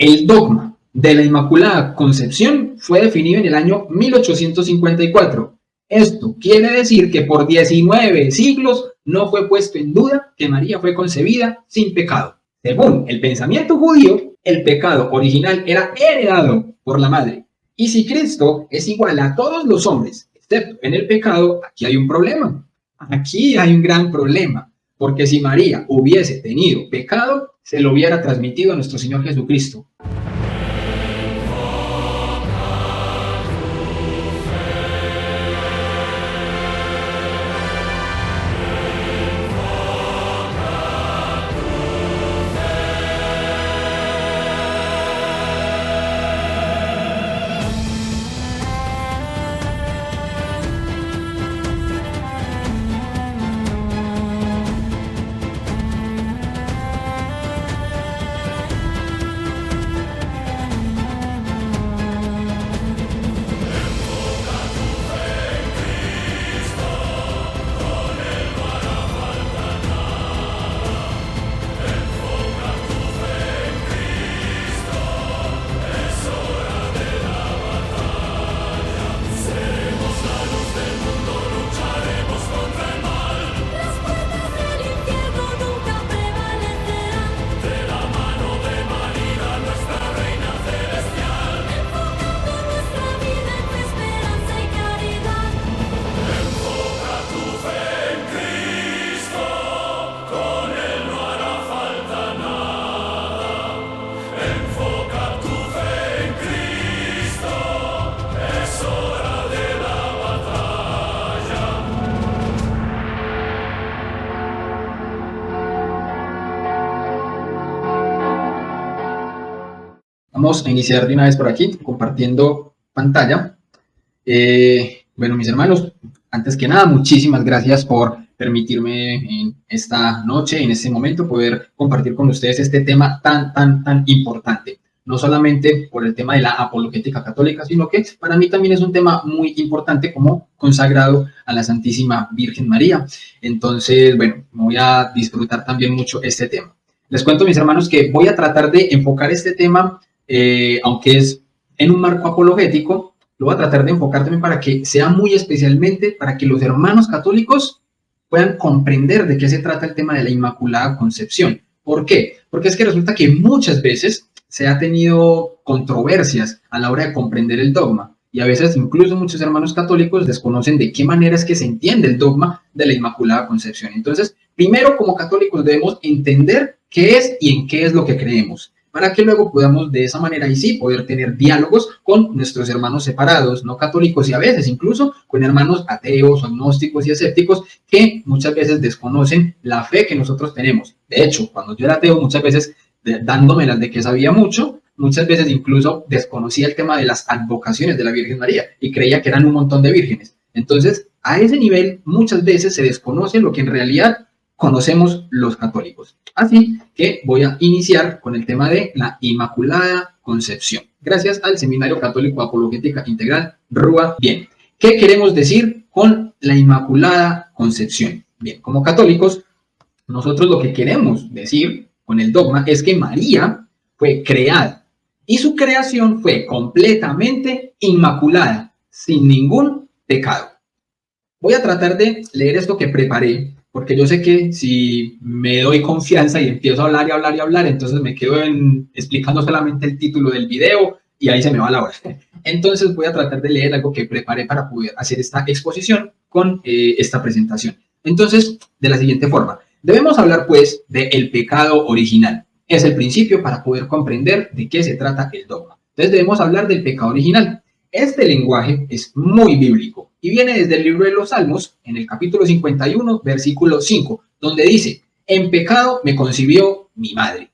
El dogma de la Inmaculada Concepción fue definido en el año 1854. Esto quiere decir que por 19 siglos no fue puesto en duda que María fue concebida sin pecado. Según el pensamiento judío, el pecado original era heredado por la madre. Y si Cristo es igual a todos los hombres, excepto en el pecado, aquí hay un problema. Aquí hay un gran problema. Porque si María hubiese tenido pecado, se lo hubiera transmitido a nuestro Señor Jesucristo. Vamos a iniciar de una vez por aquí, compartiendo pantalla. Bueno, mis hermanos, antes que nada, muchísimas gracias por permitirme en esta noche, en este momento, poder compartir con ustedes este tema tan importante. No solamente por el tema de la apologética católica, sino que para mí también es un tema muy importante como consagrado a la Santísima Virgen María. Entonces, bueno, voy a disfrutar también mucho este tema. Les cuento, mis hermanos, que voy a tratar de enfocar este tema, aunque es en un marco apologético, lo voy a tratar de enfocar también para que sea muy especialmente para que los hermanos católicos puedan comprender de qué se trata el tema de la Inmaculada Concepción. ¿Por qué? Porque es que resulta que muchas veces se ha tenido controversias a la hora de comprender el dogma y a veces incluso muchos hermanos católicos desconocen de qué manera es que se entiende el dogma de la Inmaculada Concepción. Entonces, primero como católicos debemos entender qué es y en qué es lo que creemos, para que luego podamos de esa manera y sí poder tener diálogos con nuestros hermanos separados, no católicos y a veces incluso con hermanos ateos, agnósticos y escépticos que muchas veces desconocen la fe que nosotros tenemos. De hecho, cuando yo era ateo muchas veces dándomelas de que sabía mucho, muchas veces incluso desconocía el tema de las advocaciones de la Virgen María y creía que eran un montón de vírgenes. Entonces, a ese nivel muchas veces se desconoce lo que en realidad conocemos los católicos. Así que voy a iniciar con el tema de la Inmaculada Concepción. Gracias al Seminario Católico Apologética Integral RUA. Bien, ¿qué queremos decir con la Inmaculada Concepción? Bien, como católicos, nosotros lo que queremos decir con el dogma es que María fue creada y su creación fue completamente inmaculada, sin ningún pecado. Voy a tratar de leer esto que preparé, porque yo sé que si me doy confianza y empiezo a hablar y hablar y hablar, entonces me quedo explicando solamente el título del video y ahí se me va la hora. Entonces voy a tratar de leer algo que preparé para poder hacer esta exposición con esta presentación. Entonces, de la siguiente forma, debemos hablar pues del pecado original. Es el principio para poder comprender de qué se trata el dogma. Entonces debemos hablar del pecado original. Este lenguaje es muy bíblico y viene desde el libro de los Salmos, en el capítulo 51, versículo 5, donde dice, en pecado me concibió mi madre.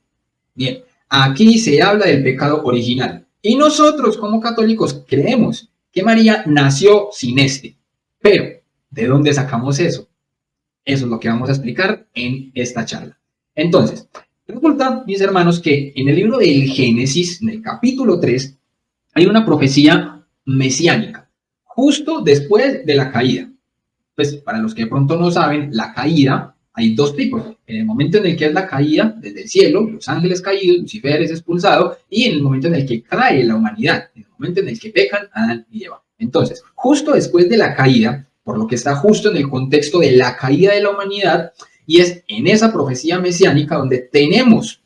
Bien, aquí se habla del pecado original. Y nosotros como católicos creemos que María nació sin este. Pero, ¿de dónde sacamos eso? Eso es lo que vamos a explicar en esta charla. Entonces, resulta, mis hermanos, que en el libro del Génesis, en el capítulo 3, hay una profecía mesiánica, justo después de la caída. Pues para los que de pronto no saben, la caída hay dos tipos. En el momento en el que es la caída desde el cielo, los ángeles caídos, Lucifer es expulsado, y en el momento en el que cae la humanidad, en el momento en el que pecan Adán y Eva. Entonces, justo después de la caída, por lo que está justo en el contexto de la caída de la humanidad, y es en esa profecía mesiánica donde tenemos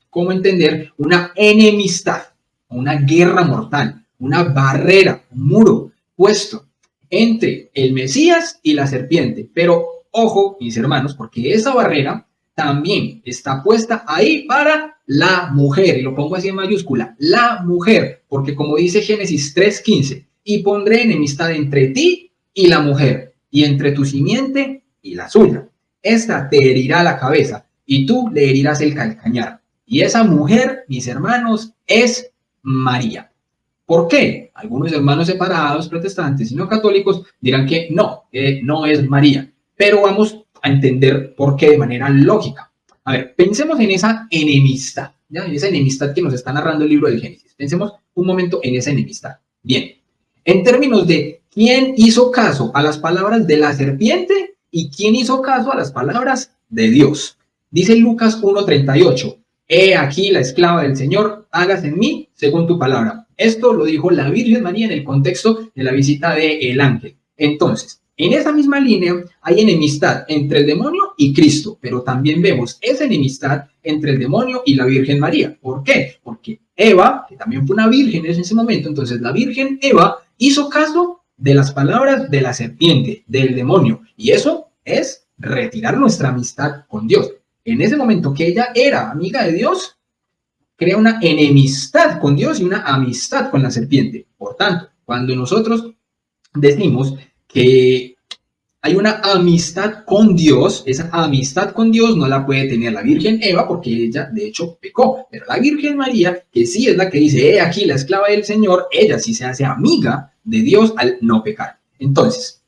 cómo entender una enemistad, una guerra mortal, una barrera, un muro puesto entre el Mesías y la serpiente. Pero ojo, mis hermanos, porque esa barrera también está puesta ahí para la mujer, y lo pongo así en mayúscula, la mujer, porque como dice Génesis 3:15, y pondré enemistad entre ti y la mujer, y entre tu simiente y la suya. Esta te herirá la cabeza, y tú le herirás el calcañar. Y esa mujer, mis hermanos, es María. ¿Por qué? Algunos hermanos separados, protestantes y no católicos, dirán que no es María. Pero vamos a entender por qué de manera lógica. A ver, pensemos en esa enemistad, ¿ya? En esa enemistad que nos está narrando el libro del Génesis. Pensemos un momento en esa enemistad. Bien, en términos de quién hizo caso a las palabras de la serpiente y quién hizo caso a las palabras de Dios. Dice Lucas 1:38, he aquí la esclava del Señor, hágase en mí según tu palabra. Esto lo dijo la Virgen María en el contexto de la visita del ángel. Entonces, en esa misma línea hay enemistad entre el demonio y Cristo, pero también vemos esa enemistad entre el demonio y la Virgen María. ¿Por qué? Porque Eva, que también fue una virgen en ese momento, entonces la Virgen Eva hizo caso de las palabras de la serpiente, del demonio, y eso es retirar nuestra amistad con Dios. En ese momento que ella era amiga de Dios, crea una enemistad con Dios y una amistad con la serpiente. Por tanto, cuando nosotros decimos que hay una amistad con Dios, esa amistad con Dios no la puede tener la Virgen Eva porque ella de hecho pecó, pero la Virgen María, que sí es la que dice, he aquí la esclava del Señor, ella sí se hace amiga de Dios al no pecar. Entonces,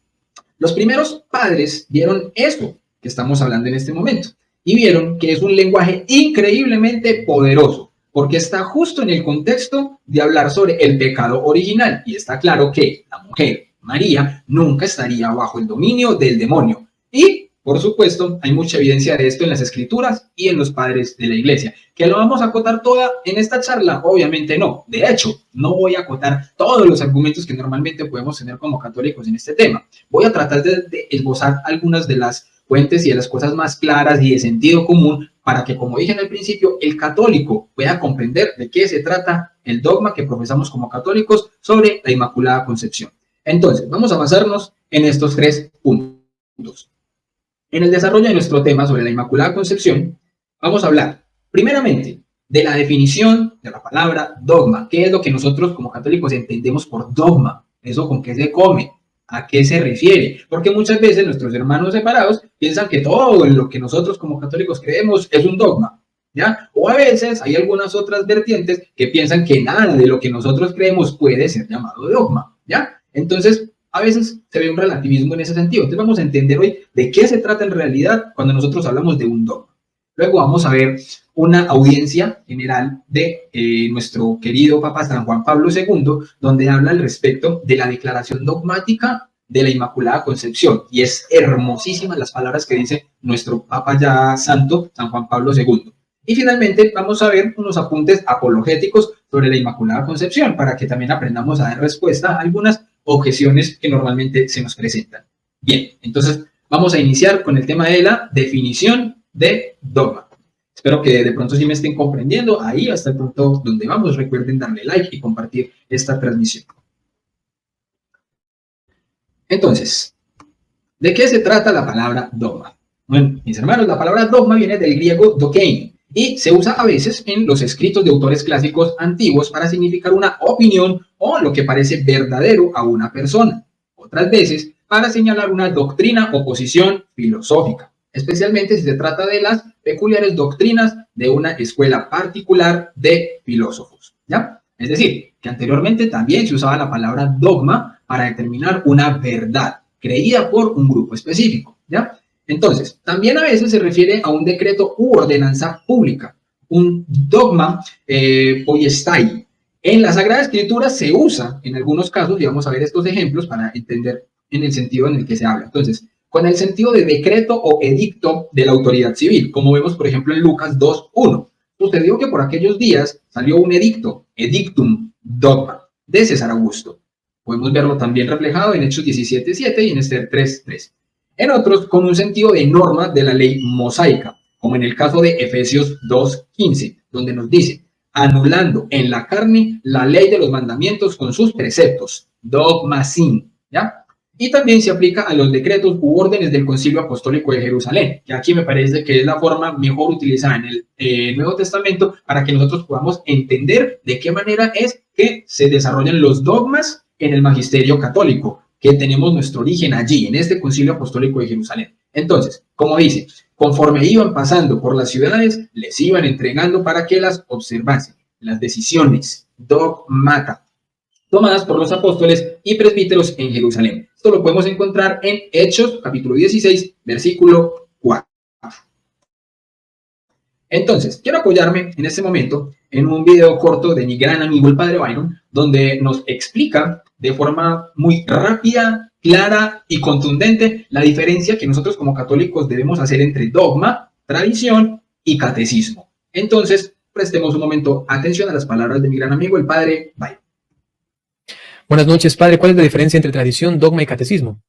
los primeros padres vieron eso que estamos hablando en este momento y vieron que es un lenguaje increíblemente poderoso porque está justo en el contexto de hablar sobre el pecado original y está claro que la mujer María nunca estaría bajo el dominio del demonio. Y, por supuesto, hay mucha evidencia de esto en las escrituras y en los padres de la iglesia. ¿Que lo vamos a acotar toda en esta charla? Obviamente no. De hecho, no voy a acotar todos los argumentos que normalmente podemos tener como católicos en este tema. Voy a tratar de esbozar algunas de las fuentes y de las cosas más claras y de sentido común para que, como dije en el principio, el católico pueda comprender de qué se trata el dogma que profesamos como católicos sobre la Inmaculada Concepción. Entonces, vamos a basarnos en estos 3 puntos. En el desarrollo de nuestro tema sobre la Inmaculada Concepción, vamos a hablar, primeramente, de la definición de la palabra dogma. ¿Qué es lo que nosotros como católicos entendemos por dogma? ¿Eso con qué se come? ¿A qué se refiere? Porque muchas veces nuestros hermanos separados piensan que todo lo que nosotros como católicos creemos es un dogma, ¿ya? O a veces hay algunas otras vertientes que piensan que nada de lo que nosotros creemos puede ser llamado dogma, ¿ya? Entonces, a veces se ve un relativismo en ese sentido. Entonces vamos a entender hoy de qué se trata en realidad cuando nosotros hablamos de un dogma. Luego vamos a ver una audiencia general de nuestro querido Papa San Juan Pablo II, donde habla al respecto de la declaración dogmática de la Inmaculada Concepción. Y es hermosísimas las palabras que dice nuestro Papa ya santo, San Juan Pablo II. Y finalmente vamos a ver unos apuntes apologéticos sobre la Inmaculada Concepción, para que también aprendamos a dar respuesta a algunas objeciones que normalmente se nos presentan. Bien, entonces vamos a iniciar con el tema de la definición de dogma. Espero que de pronto sí me estén comprendiendo ahí hasta el punto donde vamos. Recuerden darle like y compartir esta transmisión. Entonces, ¿de qué se trata la palabra dogma? Bueno, mis hermanos, la palabra dogma viene del griego dokein y se usa a veces en los escritos de autores clásicos antiguos para significar una opinión o lo que parece verdadero a una persona. Otras veces para señalar una doctrina o posición filosófica, especialmente si se trata de las peculiares doctrinas de una escuela particular de filósofos, ¿ya? Es decir, que anteriormente también se usaba la palabra dogma para determinar una verdad creída por un grupo específico, ¿ya? Entonces, también a veces se refiere a un decreto u ordenanza pública, un dogma poiestai. En la Sagrada Escritura se usa en algunos casos, y vamos a ver estos ejemplos para entender en el sentido en el que se habla. Entonces, con el sentido de decreto o edicto de la autoridad civil, como vemos por ejemplo en Lucas 2:1. Sucedió que por aquellos días salió un edicto, edictum dogma, de César Augusto. Podemos verlo también reflejado en Hechos 17:7 y en Esther 3:3. En otros, con un sentido de norma de la ley mosaica, como en el caso de Efesios 2:15, donde nos dice, anulando en la carne la ley de los mandamientos con sus preceptos, dogma sin, ¿ya? Y también se aplica a los decretos u órdenes del Concilio Apostólico de Jerusalén, que aquí me parece que es la forma mejor utilizada en el Nuevo Testamento para que nosotros podamos entender de qué manera es que se desarrollan los dogmas en el magisterio católico, que tenemos nuestro origen allí, en este Concilio Apostólico de Jerusalén. Entonces, como dice, conforme iban pasando por las ciudades, les iban entregando para que las observasen. Las decisiones, dogmata, tomadas por los apóstoles y presbíteros en Jerusalén. Esto lo podemos encontrar en Hechos, capítulo 16, versículo 4. Entonces, quiero apoyarme en este momento en un video corto de mi gran amigo el Padre Byron, donde nos explica de forma muy rápida, clara y contundente la diferencia que nosotros como católicos debemos hacer entre dogma, tradición y catecismo. Entonces, prestemos un momento atención a las palabras de mi gran amigo el Padre Byron. Buenas noches, padre. ¿Cuál es la diferencia entre tradición, dogma y catecismo?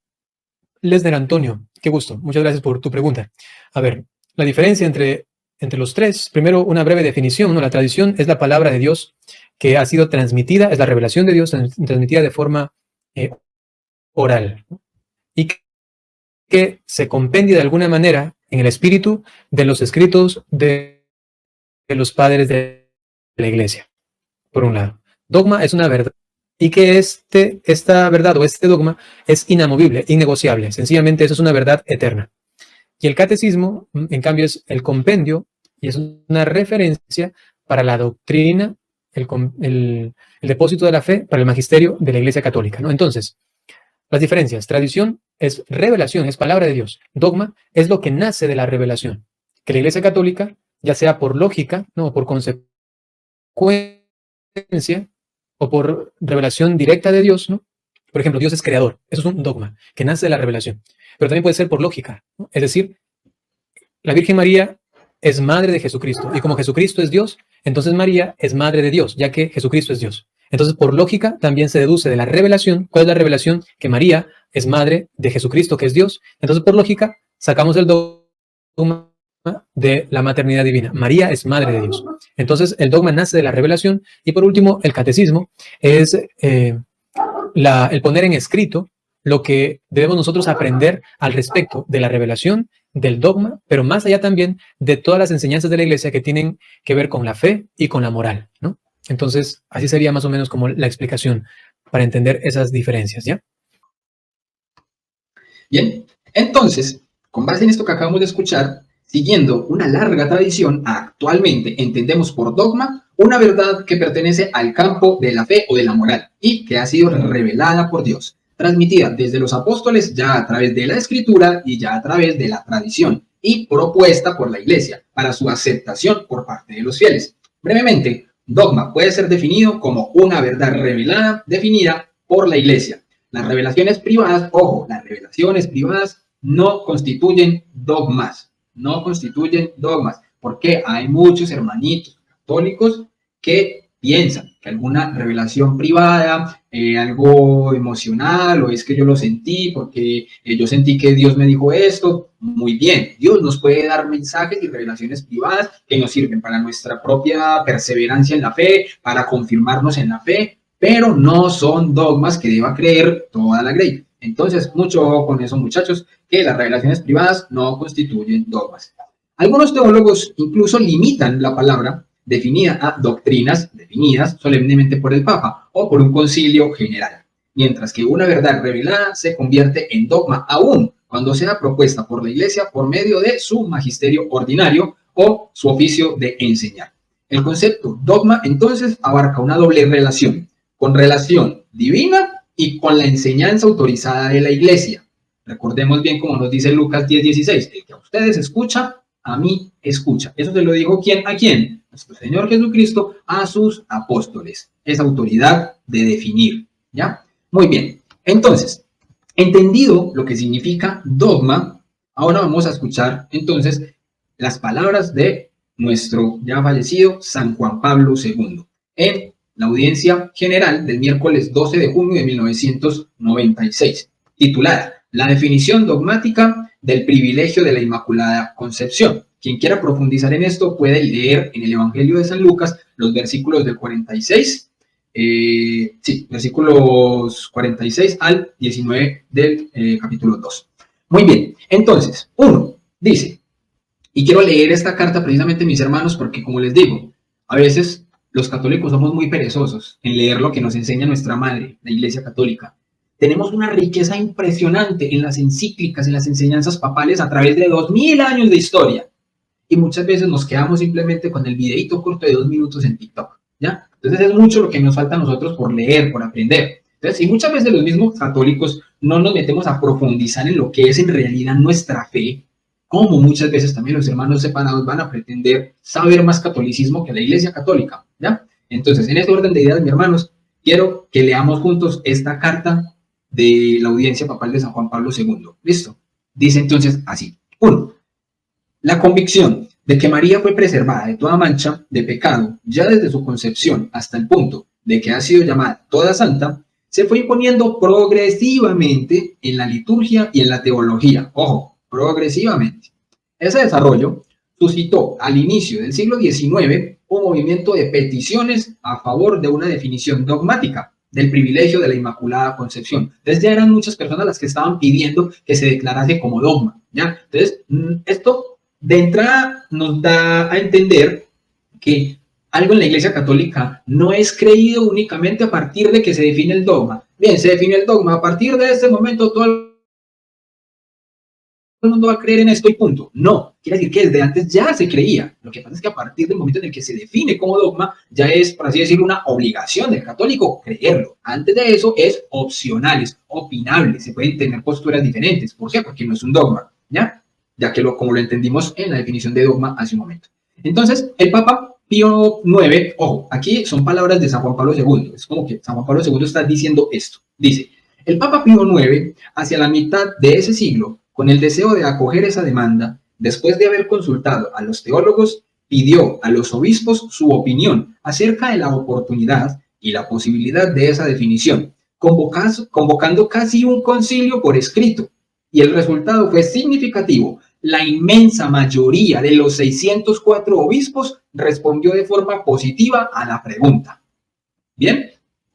Lesner Antonio, qué gusto. Muchas gracias por tu pregunta. A ver, la diferencia entre los tres, primero una breve definición, ¿no? La tradición es la palabra de Dios que ha sido transmitida, es la revelación de Dios transmitida de forma oral, ¿no? Y que se compendia de alguna manera en el espíritu de los escritos de los padres de la iglesia, por un lado. Dogma es una verdad y que esta verdad o este dogma es inamovible, innegociable. Sencillamente eso es una verdad eterna. Y el catecismo, en cambio, es el compendio y es una referencia para la doctrina, el depósito de la fe, para el magisterio de la Iglesia Católica, ¿no? Entonces, las diferencias. Tradición es revelación, es palabra de Dios. Dogma es lo que nace de la revelación. Que la Iglesia Católica, ya sea por lógica, ¿no? O por consecuencia, o por revelación directa de Dios, ¿no? Por ejemplo, Dios es creador. Eso es un dogma que nace de la revelación. Pero también puede ser por lógica, ¿no? Es decir, la Virgen María es madre de Jesucristo. Y como Jesucristo es Dios, entonces María es madre de Dios, ya que Jesucristo es Dios. Entonces, por lógica, también se deduce de la revelación. ¿Cuál es la revelación? Que María es madre de Jesucristo, que es Dios. Entonces, por lógica, sacamos el dogma de la maternidad divina. María es madre de Dios. Entonces, el dogma nace de la revelación. Y por último, el catecismo es el poner en escrito lo que debemos nosotros aprender al respecto de la revelación, del dogma, pero más allá también de todas las enseñanzas de la iglesia que tienen que ver con la fe y con la moral, ¿no? Entonces, así sería más o menos como la explicación para entender esas diferencias, ¿ya? Bien, entonces, con base en esto que acabamos de escuchar, siguiendo una larga tradición, actualmente entendemos por dogma una verdad que pertenece al campo de la fe o de la moral y que ha sido revelada por Dios, transmitida desde los apóstoles ya a través de la escritura y ya a través de la tradición y propuesta por la iglesia para su aceptación por parte de los fieles. Brevemente, dogma puede ser definido como una verdad revelada, definida por la iglesia. Las revelaciones privadas, ojo, las revelaciones privadas no constituyen dogmas, no constituyen dogmas, porque hay muchos hermanitos católicos que piensan que alguna revelación privada, algo emocional, o es que yo lo sentí porque yo sentí que Dios me dijo esto. Muy bien, Dios nos puede dar mensajes y revelaciones privadas que nos sirven para nuestra propia perseverancia en la fe, para confirmarnos en la fe, pero no son dogmas que deba creer toda la grey. Entonces, mucho ojo con eso, muchachos, que las revelaciones privadas no constituyen dogmas. Algunos teólogos incluso limitan la palabra definida a doctrinas definidas solemnemente por el Papa o por un concilio general, mientras que una verdad revelada se convierte en dogma aún cuando sea propuesta por la Iglesia por medio de su magisterio ordinario o su oficio de enseñar. El concepto dogma entonces abarca una doble relación, con relación divina y con la enseñanza autorizada de la Iglesia. Recordemos bien como nos dice Lucas 10:16, el que a ustedes escucha, a mí escucha. Eso se lo dijo ¿quién? ¿A quién? Nuestro Señor Jesucristo a sus apóstoles. Es autoridad de definir, ¿ya? Muy bien. Entonces, Entendido lo que significa dogma, ahora vamos a escuchar entonces las palabras de nuestro ya fallecido San Juan Pablo II en la audiencia general del miércoles 12 de junio de 1996, titulada La definición dogmática del privilegio de la Inmaculada Concepción. Quien quiera profundizar en esto puede leer en el Evangelio de San Lucas los versículos del 46, versículos 46 al 19 del capítulo 2. Muy bien, entonces, uno dice, y quiero leer esta carta precisamente, mis hermanos, porque como les digo, a veces los católicos somos muy perezosos en leer lo que nos enseña nuestra madre, la Iglesia Católica. Tenemos una riqueza impresionante en las encíclicas, en las enseñanzas papales a través de 2000 años de historia. Y muchas veces nos quedamos simplemente con el videito corto de 2 minutos en TikTok, ¿ya? Entonces es mucho lo que nos falta a nosotros por leer, por aprender. Entonces, y muchas veces los mismos católicos no nos metemos a profundizar en lo que es en realidad nuestra fe, como muchas veces también los hermanos separados van a pretender saber más catolicismo que la Iglesia Católica, ¿ya? Entonces, en este orden de ideas, mis hermanos, quiero que leamos juntos esta carta de la audiencia papal de San Juan Pablo II. ¿Listo? Dice entonces así. 1. La convicción de que María fue preservada de toda mancha de pecado ya desde su concepción hasta el punto de que ha sido llamada toda santa, se fue imponiendo progresivamente en la liturgia y en la teología. Ojo, progresivamente. Ese desarrollo suscitó al inicio del siglo XIX un movimiento de peticiones a favor de una definición dogmática del privilegio de la Inmaculada Concepción. Entonces ya eran muchas personas las que estaban pidiendo que se declarase como dogma, ¿ya? Entonces, esto de entrada nos da a entender que algo en la Iglesia Católica no es creído únicamente a partir de que se define el dogma. Bien, se define el dogma, a partir de este momento todo el mundo va a creer en esto y punto. No, quiere decir que desde antes ya se creía. Lo que pasa es que a partir del momento en el que se define como dogma, ya es, por así decirlo, una obligación del católico creerlo. Antes de eso es opcional, es opinable, se pueden tener posturas diferentes. ¿Por qué? Porque no es un dogma, ¿ya? Ya que como lo entendimos en la definición de dogma hace un momento. Entonces, el Papa Pío IX, ojo, aquí son palabras de San Juan Pablo II, es como que San Juan Pablo II está diciendo esto, dice, el Papa Pío IX, hacia la mitad de ese siglo, con el deseo de acoger esa demanda, después de haber consultado a los teólogos, pidió a los obispos su opinión acerca de la oportunidad y la posibilidad de esa definición, convocando casi un concilio por escrito, y el resultado fue significativo. La inmensa mayoría de los 604 obispos respondió de forma positiva a la pregunta. Bien,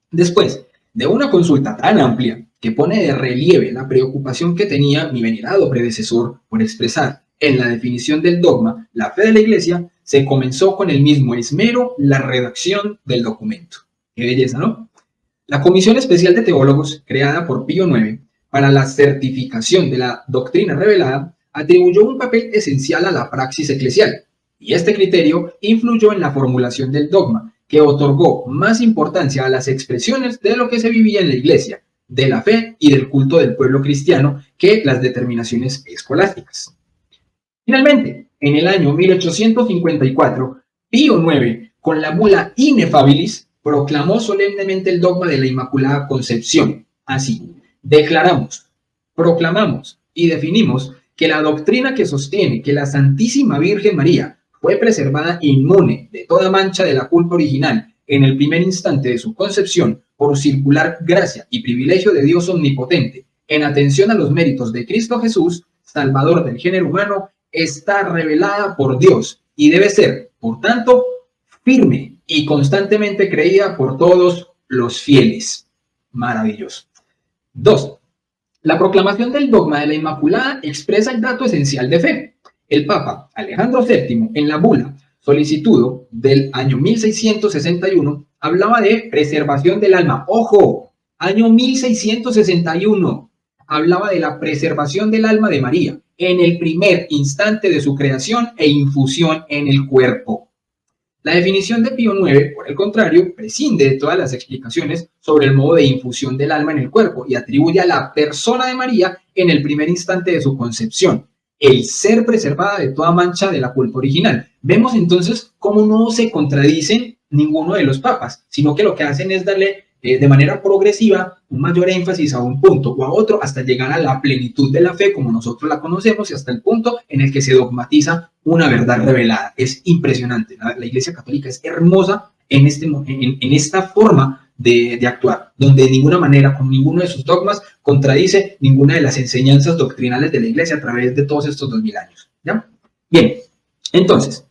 después de una consulta tan amplia que pone de relieve la preocupación que tenía mi venerado predecesor por expresar en la definición del dogma la fe de la Iglesia, se comenzó con el mismo esmero la redacción del documento. Qué belleza, ¿no? La Comisión Especial de Teólogos, creada por Pío IX, para la certificación de la doctrina revelada, atribuyó un papel esencial a la praxis eclesial, y este criterio influyó en la formulación del dogma, que otorgó más importancia a las expresiones de lo que se vivía en la Iglesia, de la fe y del culto del pueblo cristiano, que las determinaciones escolásticas. Finalmente, en el año 1854, Pío IX, con la bula Ineffabilis, proclamó solemnemente el dogma de la Inmaculada Concepción. Así, declaramos, proclamamos y definimos que la doctrina que sostiene que la Santísima Virgen María fue preservada inmune de toda mancha de la culpa original en el primer instante de su concepción por circular gracia y privilegio de Dios omnipotente, en atención a los méritos de Cristo Jesús, Salvador del género humano, está revelada por Dios y debe ser, por tanto, firme y constantemente creída por todos los fieles. Maravilloso. 2. La proclamación del dogma de la Inmaculada expresa el dato esencial de fe. El Papa Alejandro VII, en la bula Solicitudo del año 1661, hablaba de preservación del alma. ¡Ojo! Año 1661. Hablaba de la preservación del alma de María en el primer instante de su creación e infusión en el cuerpo. La definición de Pío IX, por el contrario, prescinde de todas las explicaciones sobre el modo de infusión del alma en el cuerpo y atribuye a la persona de María en el primer instante de su concepción el ser preservada de toda mancha de la culpa original. Vemos entonces cómo no se contradicen ninguno de los papas, sino que lo que hacen es darle de manera progresiva un mayor énfasis a un punto o a otro hasta llegar a la plenitud de la fe como nosotros la conocemos y hasta el punto en el que se dogmatiza una verdad revelada. Es impresionante. La Iglesia Católica es hermosa en esta forma de actuar, donde de ninguna manera, con ninguno de sus dogmas, contradice ninguna de las enseñanzas doctrinales de la Iglesia a través de todos estos 2000 años. ¿Ya? Bien, entonces,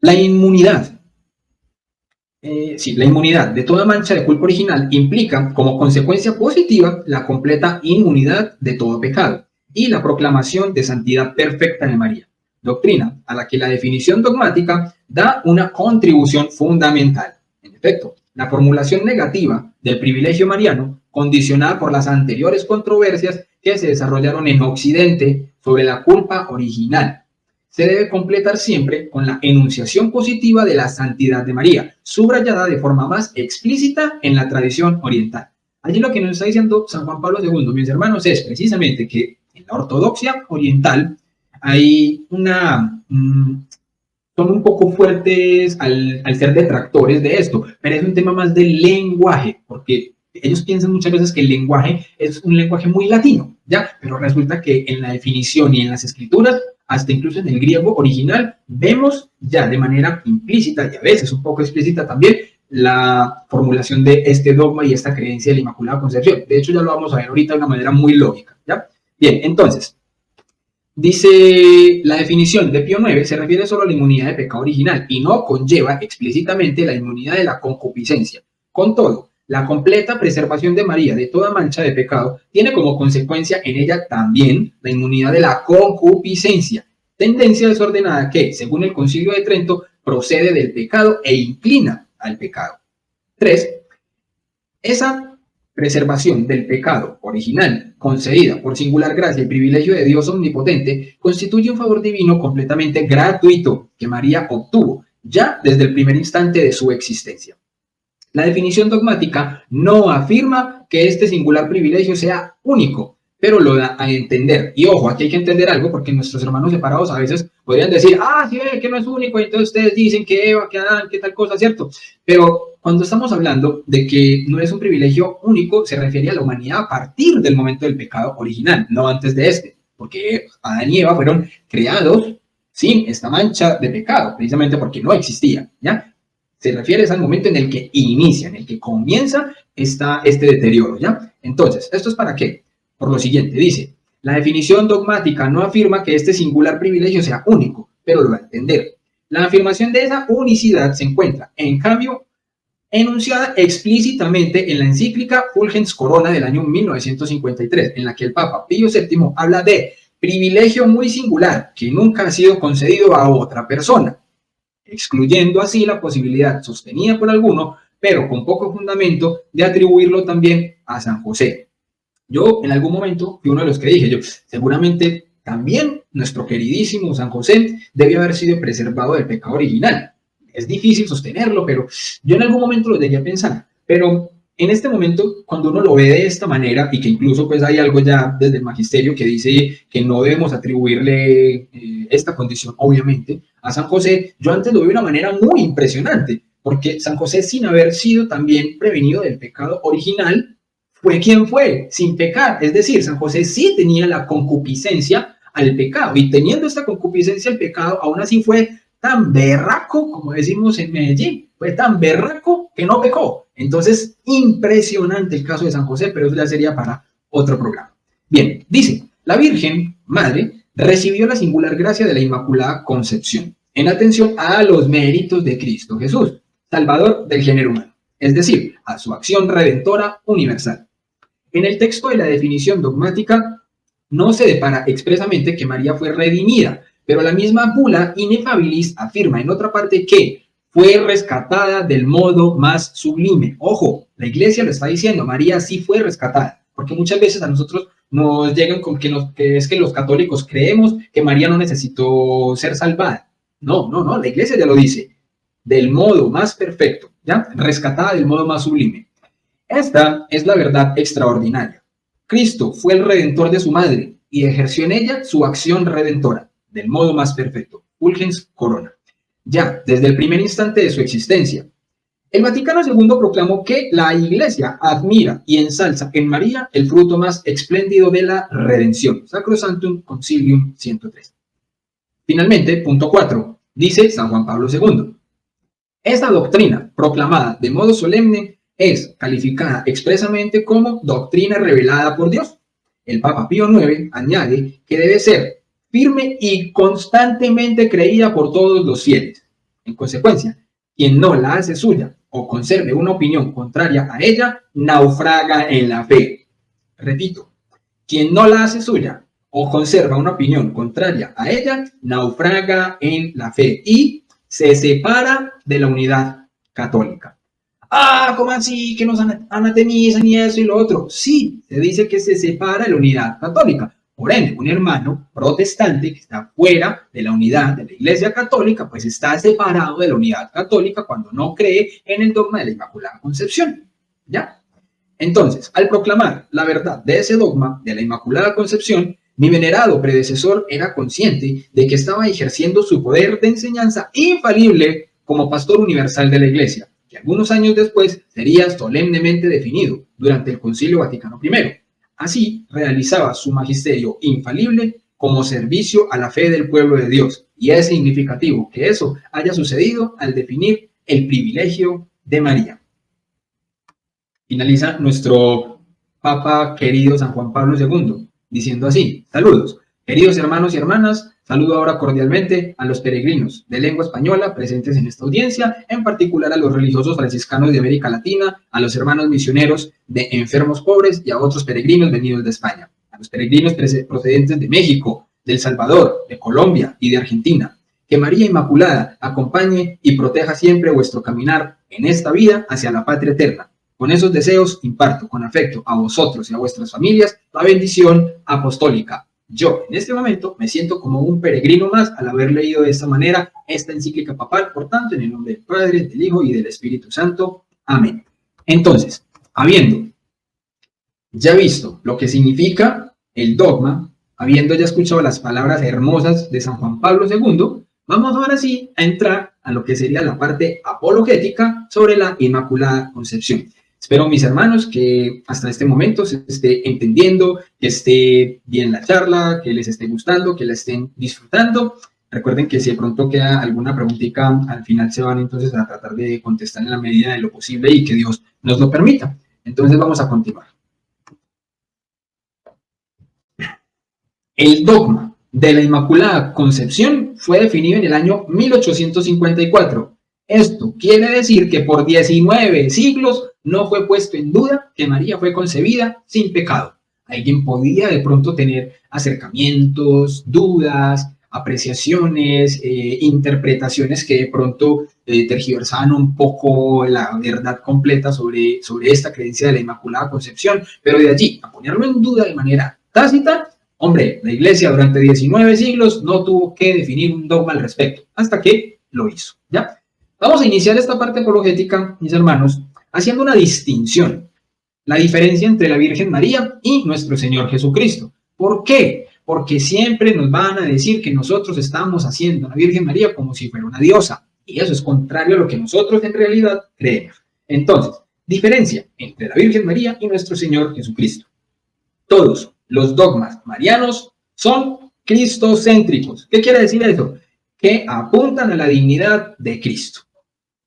la inmunidad. La inmunidad de toda mancha de culpa original implica como consecuencia positiva la completa inmunidad de todo pecado y la proclamación de santidad perfecta de María, doctrina a la que la definición dogmática da una contribución fundamental. En efecto, la formulación negativa del privilegio mariano, condicionada por las anteriores controversias que se desarrollaron en Occidente sobre la culpa original, se debe completar siempre con la enunciación positiva de la santidad de María, subrayada de forma más explícita en la tradición oriental. Allí lo que nos está diciendo San Juan Pablo II, mis hermanos, es precisamente que en la ortodoxia oriental hay son un poco fuertes al ser detractores de esto, pero es un tema más del lenguaje, porque ellos piensan muchas veces que el lenguaje es un lenguaje muy latino, ¿ya? Pero resulta que en la definición y en las escrituras, hasta incluso en el griego original, vemos ya de manera implícita y a veces un poco explícita también la formulación de este dogma y esta creencia de la Inmaculada Concepción. De hecho, ya lo vamos a ver ahorita de una manera muy lógica, ¿ya? Bien, entonces, dice la definición de Pío IX se refiere solo a la inmunidad de pecado original y no conlleva explícitamente la inmunidad de la concupiscencia. Con todo, la completa preservación de María de toda mancha de pecado tiene como consecuencia en ella también la inmunidad de la concupiscencia, tendencia desordenada que, según el Concilio de Trento, procede del pecado e inclina al pecado. 3. Esa preservación del pecado original, concedida por singular gracia y privilegio de Dios omnipotente, constituye un favor divino completamente gratuito que María obtuvo ya desde el primer instante de su existencia. La definición dogmática no afirma que este singular privilegio sea único, pero lo da a entender. Y ojo, aquí hay que entender algo, porque nuestros hermanos separados a veces podrían decir, sí, que no es único, y entonces ustedes dicen que Eva, que Adán, que tal cosa, ¿cierto? Pero cuando estamos hablando de que no es un privilegio único, se refiere a la humanidad a partir del momento del pecado original, no antes de este, porque Adán y Eva fueron creados sin esta mancha de pecado, precisamente porque no existía, ¿ya? Se refiere al momento en el que inicia, en el que comienza este deterioro, ¿ya? Entonces, ¿esto es para qué? Por lo siguiente, dice, la definición dogmática no afirma que este singular privilegio sea único, pero lo va a entender. La afirmación de esa unicidad se encuentra, en cambio, enunciada explícitamente en la encíclica Fulgens Corona del año 1953, en la que el Papa Pío VII habla de privilegio muy singular que nunca ha sido concedido a otra persona, excluyendo así la posibilidad sostenida por alguno, pero con poco fundamento, de atribuirlo también a San José. Yo en algún momento fui uno de los que dije, seguramente también nuestro queridísimo San José debió haber sido preservado del pecado original. Es difícil sostenerlo, pero yo en algún momento lo llegué a pensar. Pero en este momento, cuando uno lo ve de esta manera, y que incluso pues hay algo ya desde el magisterio que dice que no debemos atribuirle esta condición, obviamente, a San José, yo antes lo vi de una manera muy impresionante, porque San José, sin haber sido también prevenido del pecado original, fue quien fue, sin pecar. Es decir, San José sí tenía la concupiscencia al pecado, y teniendo esta concupiscencia al pecado, aún así fue tan berraco, como decimos en Medellín, fue tan berraco que no pecó. Entonces, impresionante el caso de San José, pero eso ya sería para otro programa. Bien, dice, la Virgen Madre recibió la singular gracia de la Inmaculada Concepción, en atención a los méritos de Cristo Jesús, Salvador del género humano, es decir, a su acción redentora universal. En el texto de la definición dogmática no se depara expresamente que María fue redimida, pero la misma bula Ineffabilis afirma en otra parte que fue rescatada del modo más sublime. Ojo, la Iglesia lo está diciendo, María sí fue rescatada, porque muchas veces a nosotros nos llegan con que es que los católicos creemos que María no necesitó ser salvada. No, la Iglesia ya lo dice, del modo más perfecto, ¿ya? Rescatada del modo más sublime. Esta es la verdad extraordinaria. Cristo fue el redentor de su madre y ejerció en ella su acción redentora, del modo más perfecto. Fulgens Corona. Ya, desde el primer instante de su existencia, El Vaticano II proclamó que la Iglesia admira y ensalza en María el fruto más espléndido de la redención. Sacrosanctum Concilium 103. Finalmente, punto 4, dice San Juan Pablo II. Esta doctrina, proclamada de modo solemne, es calificada expresamente como doctrina revelada por Dios. El Papa Pío IX añade que debe ser firme y constantemente creída por todos los fieles. En consecuencia, quien no la hace suya o conserve una opinión contraria a ella, naufraga en la fe. Repito, quien no la hace suya o conserva una opinión contraria a ella, naufraga en la fe y se separa de la unidad católica. ¿Cómo así? Que nos anatemizan y eso y lo otro. Sí, se dice que se separa de la unidad católica. Por ende, un hermano protestante que está fuera de la unidad de la Iglesia Católica, pues está separado de la unidad católica cuando no cree en el dogma de la Inmaculada Concepción. ¿Ya? Entonces, al proclamar la verdad de ese dogma de la Inmaculada Concepción, mi venerado predecesor era consciente de que estaba ejerciendo su poder de enseñanza infalible como pastor universal de la Iglesia, que algunos años después sería solemnemente definido durante el Concilio Vaticano I. Así realizaba su magisterio infalible como servicio a la fe del pueblo de Dios, y es significativo que eso haya sucedido al definir el privilegio de María. Finaliza nuestro Papa querido San Juan Pablo II, diciendo así: saludos, queridos hermanos y hermanas, saludo ahora cordialmente a los peregrinos de lengua española presentes en esta audiencia, en particular a los religiosos franciscanos de América Latina, a los hermanos misioneros de enfermos pobres y a otros peregrinos venidos de España, a los peregrinos procedentes de México, de El Salvador, de Colombia y de Argentina. Que María Inmaculada acompañe y proteja siempre vuestro caminar en esta vida hacia la patria eterna. Con esos deseos imparto con afecto a vosotros y a vuestras familias la bendición apostólica. Yo, en este momento, me siento como un peregrino más al haber leído de esta manera esta encíclica papal, por tanto, en el nombre del Padre, del Hijo y del Espíritu Santo. Amén. Entonces, habiendo ya visto lo que significa el dogma, habiendo ya escuchado las palabras hermosas de San Juan Pablo II, vamos ahora sí a entrar a lo que sería la parte apologética sobre la Inmaculada Concepción. Espero, mis hermanos, que hasta este momento se esté entendiendo, que esté bien la charla, que les esté gustando, que la estén disfrutando. Recuerden que si de pronto queda alguna preguntita, al final se van entonces a tratar de contestar en la medida de lo posible y que Dios nos lo permita. Entonces vamos a continuar. El dogma de la Inmaculada Concepción fue definido en el año 1854. Esto quiere decir que por 19 siglos no fue puesto en duda que María fue concebida sin pecado. Alguien podía de pronto tener acercamientos, dudas, apreciaciones, interpretaciones que de pronto tergiversaban un poco la verdad completa sobre esta creencia de la Inmaculada Concepción, pero de allí a ponerlo en duda de manera tácita, hombre, la Iglesia durante 19 siglos no tuvo que definir un dogma al respecto, hasta que lo hizo, ¿ya? Vamos a iniciar esta parte apologética, mis hermanos, haciendo una distinción, la diferencia entre la Virgen María y nuestro Señor Jesucristo. ¿Por qué? Porque siempre nos van a decir que nosotros estamos haciendo a la Virgen María como si fuera una diosa, y eso es contrario a lo que nosotros en realidad creemos. Entonces, diferencia entre la Virgen María y nuestro Señor Jesucristo. Todos los dogmas marianos son cristocéntricos. ¿Qué quiere decir eso? Que apuntan a la dignidad de Cristo.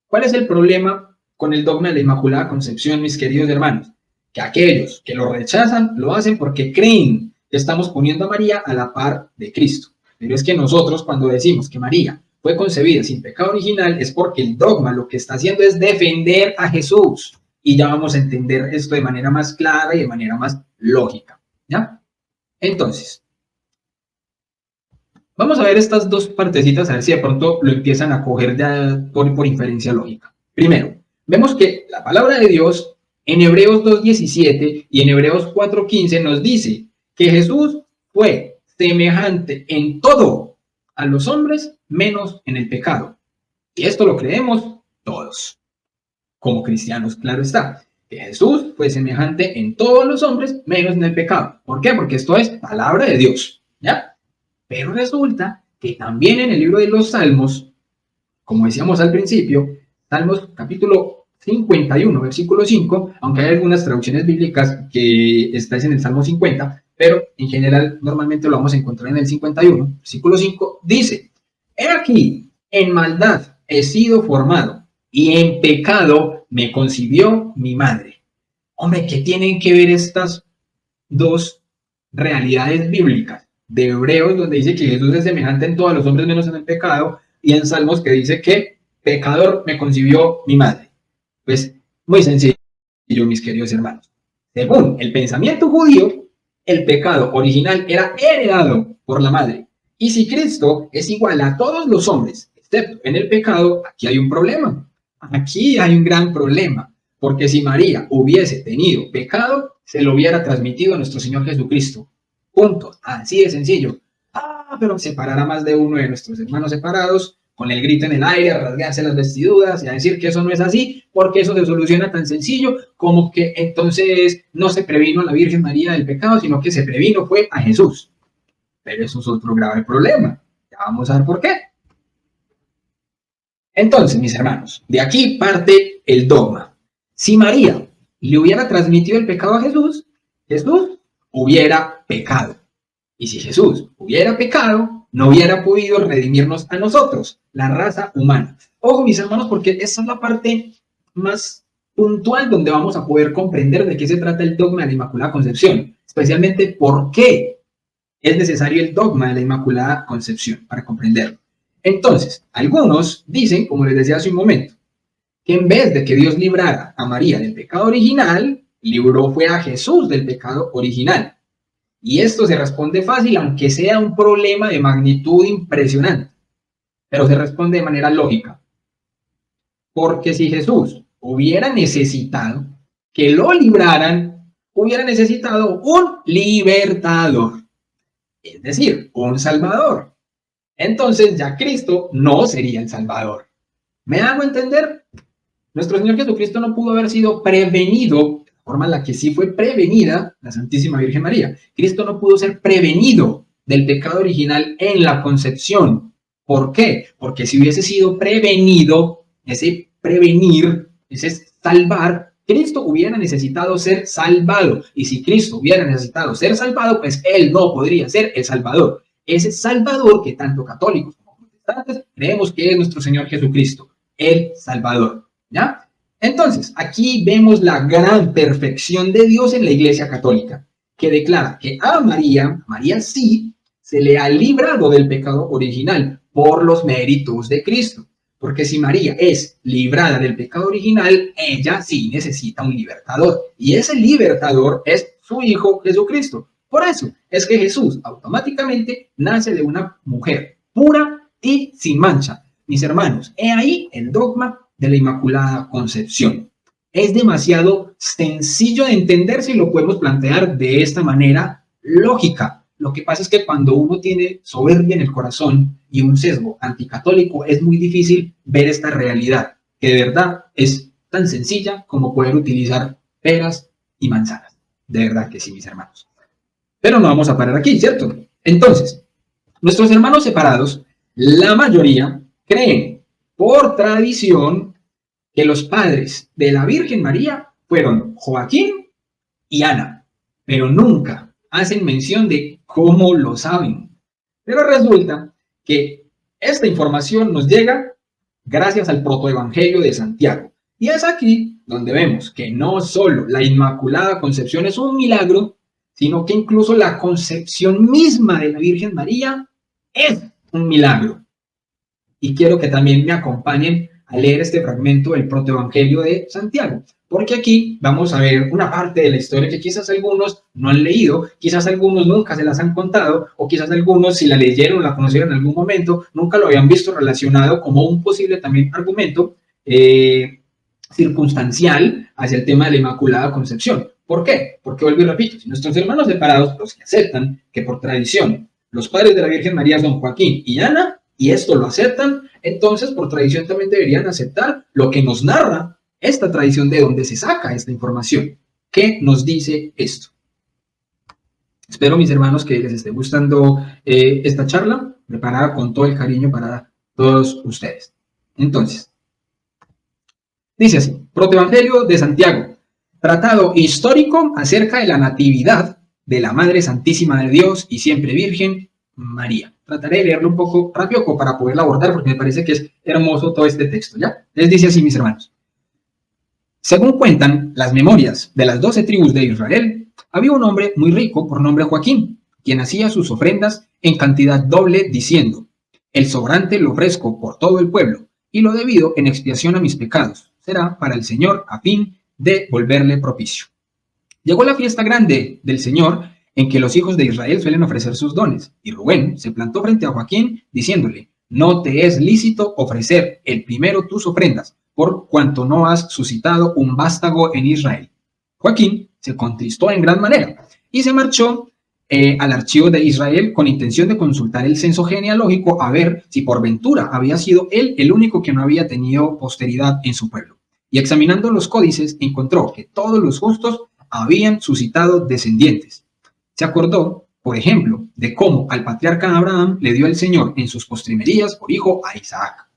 ¿Cuál es el problema con el dogma de la Inmaculada Concepción, mis queridos hermanos? Que aquellos que lo rechazan lo hacen porque creen que estamos poniendo a María a la par de Cristo. Pero es que nosotros, cuando decimos que María fue concebida sin pecado original, es porque el dogma lo que está haciendo es defender a Jesús. Y ya vamos a entender esto de manera más clara y de manera más lógica, ¿ya? Entonces, vamos a ver estas dos partecitas, a ver si de pronto lo empiezan a coger ya por inferencia lógica. Primero, vemos que la palabra de Dios en Hebreos 2:17 y en Hebreos 4:15 nos dice que Jesús fue semejante en todo a los hombres, menos en el pecado. Y esto lo creemos todos, como cristianos, claro está. Que Jesús fue semejante en todos los hombres, menos en el pecado. ¿Por qué? Porque esto es palabra de Dios, ¿ya? Pero resulta que también en el libro de los Salmos, como decíamos al principio, Salmos capítulo 51, versículo 5, aunque hay algunas traducciones bíblicas que estáis en el Salmo 50, pero en general normalmente lo vamos a encontrar en el 51, versículo 5, dice: He aquí, en maldad he sido formado, y en pecado me concibió mi madre. Hombre, ¿qué tienen que ver estas dos realidades bíblicas? De Hebreos, donde dice que Jesús es semejante en todos los hombres menos en el pecado, y en Salmos que dice que pecador me concibió mi madre. Pues muy sencillo, mis queridos hermanos. Según el pensamiento judío, el pecado original era heredado por la madre. Y si Cristo es igual a todos los hombres, excepto en el pecado, aquí hay un problema. Aquí hay un gran problema. Porque si María hubiese tenido pecado, se lo hubiera transmitido a nuestro Señor Jesucristo. Punto. Así de sencillo. Pero separar a más de uno de nuestros hermanos separados, con el grito en el aire, a rasgarse las vestiduras y a decir que eso no es así, porque eso se soluciona tan sencillo como que entonces no se previno a la Virgen María del pecado, sino que se previno fue a Jesús. Pero eso es otro grave problema. Ya vamos a ver por qué. Entonces, mis hermanos, de aquí parte el dogma. Si María le hubiera transmitido el pecado a Jesús, Jesús hubiera pecado. Y si Jesús hubiera pecado, no hubiera podido redimirnos a nosotros, la raza humana. Ojo, mis hermanos, porque esa es la parte más puntual donde vamos a poder comprender de qué se trata el dogma de la Inmaculada Concepción, especialmente por qué es necesario el dogma de la Inmaculada Concepción para comprenderlo. Entonces, algunos dicen, como les decía hace un momento, que en vez de que Dios librara a María del pecado original, libró fue a Jesús del pecado original. Y esto se responde fácil, aunque sea un problema de magnitud impresionante, pero se responde de manera lógica. Porque si Jesús hubiera necesitado que lo libraran, hubiera necesitado un libertador, es decir, un salvador. Entonces ya Cristo no sería el salvador. ¿Me hago entender? Nuestro Señor Jesucristo no pudo haber sido prevenido de la forma en la que sí fue prevenida la Santísima Virgen María. Cristo no pudo ser prevenido del pecado original en la concepción. ¿Por qué? Porque si hubiese sido prevenido, ese prevenir, ese salvar, Cristo hubiera necesitado ser salvado. Y si Cristo hubiera necesitado ser salvado, pues Él no podría ser el Salvador. Ese Salvador que tanto católicos como protestantes creemos que es nuestro Señor Jesucristo, el Salvador. ¿Ya? Entonces, aquí vemos la gran perfección de Dios en la Iglesia Católica, que declara que a María sí, se le ha librado del pecado original por los méritos de Cristo. Porque si María es librada del pecado original, ella sí necesita un libertador. Y ese libertador es su Hijo Jesucristo. Por eso es que Jesús automáticamente nace de una mujer pura y sin mancha. Mis hermanos, he ahí el dogma de la Inmaculada Concepción. Es demasiado sencillo de entender si lo podemos plantear de esta manera lógica. Lo que pasa es que cuando uno tiene soberbia en el corazón y un sesgo anticatólico, es muy difícil ver esta realidad, que de verdad es tan sencilla como poder utilizar peras y manzanas. De verdad que sí, mis hermanos. Pero no vamos a parar aquí, ¿cierto? Entonces, nuestros hermanos separados, la mayoría, creen por tradición que los padres de la Virgen María fueron Joaquín y Ana, pero nunca hacen mención de cómo lo saben. Pero resulta que esta información nos llega gracias al protoevangelio de Santiago. Y es aquí donde vemos que no solo la Inmaculada Concepción es un milagro, sino que incluso la concepción misma de la Virgen María es un milagro. Y quiero que también me acompañen a leer este fragmento del protoevangelio de Santiago, porque aquí vamos a ver una parte de la historia que quizás algunos no han leído, quizás algunos nunca se las han contado, o quizás algunos si la leyeron o la conocieron en algún momento, nunca lo habían visto relacionado como un posible también argumento circunstancial hacia el tema de la Inmaculada Concepción. ¿Por qué? Porque vuelvo y repito, si nuestros hermanos separados, los que aceptan que por tradición los padres de la Virgen María son Joaquín y Ana, y esto lo aceptan, entonces por tradición también deberían aceptar lo que nos narra esta tradición de donde se saca esta información. ¿Qué nos dice esto? Espero, mis hermanos, que les esté gustando esta charla, preparada con todo el cariño para todos ustedes. Entonces, Dice así, Protoevangelio de Santiago, tratado histórico acerca de la natividad de la Madre Santísima de Dios y siempre Virgen, María. Trataré de leerlo un poco rápido para poderlo abordar porque me parece que es hermoso todo este texto, ¿ya? Les dice así, mis hermanos. Según cuentan las memorias de las 12 tribus de Israel, había un hombre muy rico por nombre Joaquín, quien hacía sus ofrendas en cantidad doble, diciendo, el sobrante lo ofrezco por todo el pueblo, y lo debido en expiación a mis pecados. Será para el Señor a fin de volverle propicio. Llegó la fiesta grande del Señor, en que los hijos de Israel suelen ofrecer sus dones, y Rubén se plantó frente a Joaquín, diciéndole, no te es lícito ofrecer el primero tus ofrendas, por cuanto no has suscitado un vástago en Israel. Joaquín se contristó en gran manera, y se marchó al archivo de Israel con intención de consultar el censo genealógico a ver si por ventura había sido él el único que no había tenido posteridad en su pueblo. Y examinando los códices encontró que todos los justos habían suscitado descendientes. Se acordó, por ejemplo, de cómo al patriarca Abraham le dio el Señor en sus postrimerías por hijo a Isaac.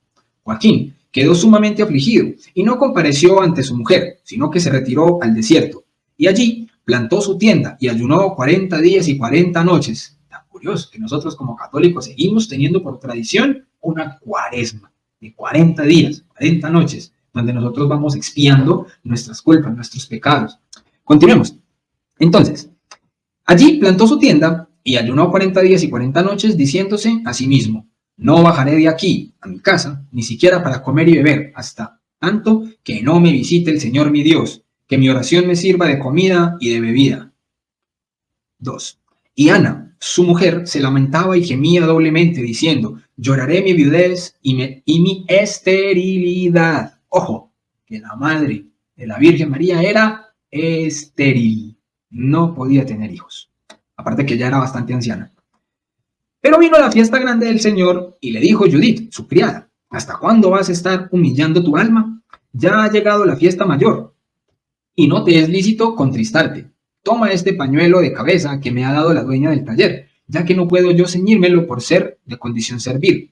Joaquín quedó sumamente afligido y no compareció ante su mujer, sino que se retiró al desierto. Y allí plantó su tienda y ayunó 40 días y 40 noches. Tan curioso que nosotros como católicos seguimos teniendo por tradición una cuaresma de 40 días, 40 noches, donde nosotros vamos expiando nuestras culpas, nuestros pecados. Continuemos. Entonces, allí plantó su tienda y ayunó 40 días y 40 noches, diciéndose a sí mismo, no bajaré de aquí a mi casa, ni siquiera para comer y beber, hasta tanto que no me visite el Señor mi Dios, que mi oración me sirva de comida y de bebida. 2. Y Ana, su mujer, se lamentaba y gemía doblemente, diciendo, lloraré mi viudez y mi esterilidad. Ojo, que la madre de la Virgen María era estéril, no podía tener hijos, aparte que ya era bastante anciana. Pero vino la fiesta grande del Señor y le dijo Judith, su criada, ¿hasta cuándo vas a estar humillando tu alma? Ya ha llegado la fiesta mayor y no te es lícito contristarte. Toma este pañuelo de cabeza que me ha dado la dueña del taller, ya que no puedo yo ceñírmelo por ser de condición servil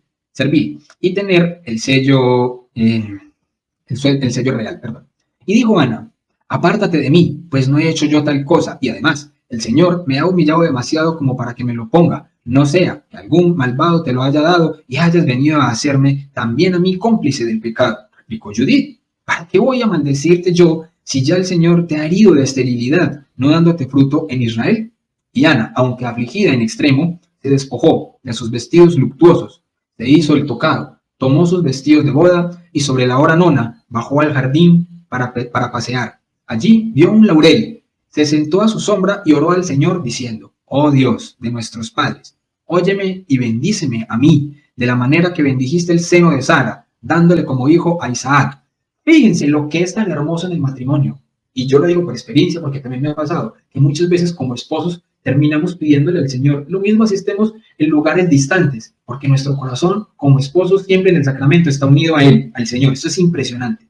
y tener el sello, el sello real, perdón. Y dijo Ana, apártate de mí, pues no he hecho yo tal cosa, y además, el Señor me ha humillado demasiado como para que me lo ponga, no sea que algún malvado te lo haya dado y hayas venido a hacerme también a mí cómplice del pecado. Replicó Judith, ¿para qué voy a maldecirte yo si ya el Señor te ha herido de esterilidad, no dándote fruto en Israel? Y Ana, aunque afligida en extremo, se despojó de sus vestidos luctuosos, se hizo el tocado, tomó sus vestidos de boda y sobre la hora nona bajó al jardín para pasear. Allí vio un laurel, se sentó a su sombra y oró al Señor diciendo, oh Dios de nuestros padres, óyeme y bendíceme a mí, de la manera que bendijiste el seno de Sara, dándole como hijo a Isaac. Fíjense lo que es tan hermoso en el matrimonio. Y yo lo digo por experiencia, porque también me ha pasado, que muchas veces como esposos terminamos pidiéndole al Señor. Lo mismo si estemos en lugares distantes, porque nuestro corazón como esposos siempre en el sacramento está unido a Él, al Señor. Esto es impresionante.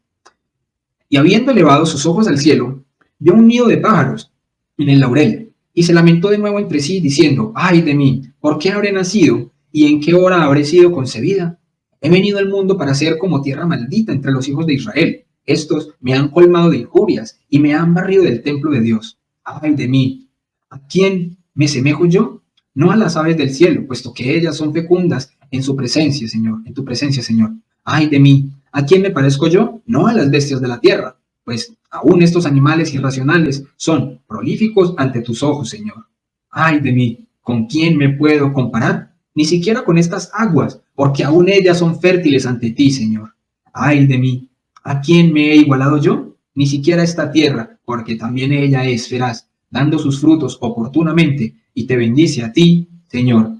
Y habiendo elevado sus ojos al cielo, vio un nido de pájaros en el laurel, y se lamentó de nuevo entre sí, diciendo, ay de mí, ¿por qué habré nacido? ¿Y en qué hora habré sido concebida? He venido al mundo para ser como tierra maldita entre los hijos de Israel. Estos me han colmado de injurias y me han barrido del templo de Dios. Ay de mí, ¿a quién me semejo yo? No a las aves del cielo, puesto que ellas son fecundas en su presencia, Señor, en tu presencia, Señor. Ay de mí, ¿a quién me parezco yo? No a las bestias de la tierra, pues aún estos animales irracionales son prolíficos ante tus ojos, Señor. Ay de mí, ¿con quién me puedo comparar? Ni siquiera con estas aguas, porque aún ellas son fértiles ante ti, Señor. Ay de mí, ¿a quién me he igualado yo? Ni siquiera esta tierra, porque también ella es feraz, dando sus frutos oportunamente, y te bendice a ti, Señor.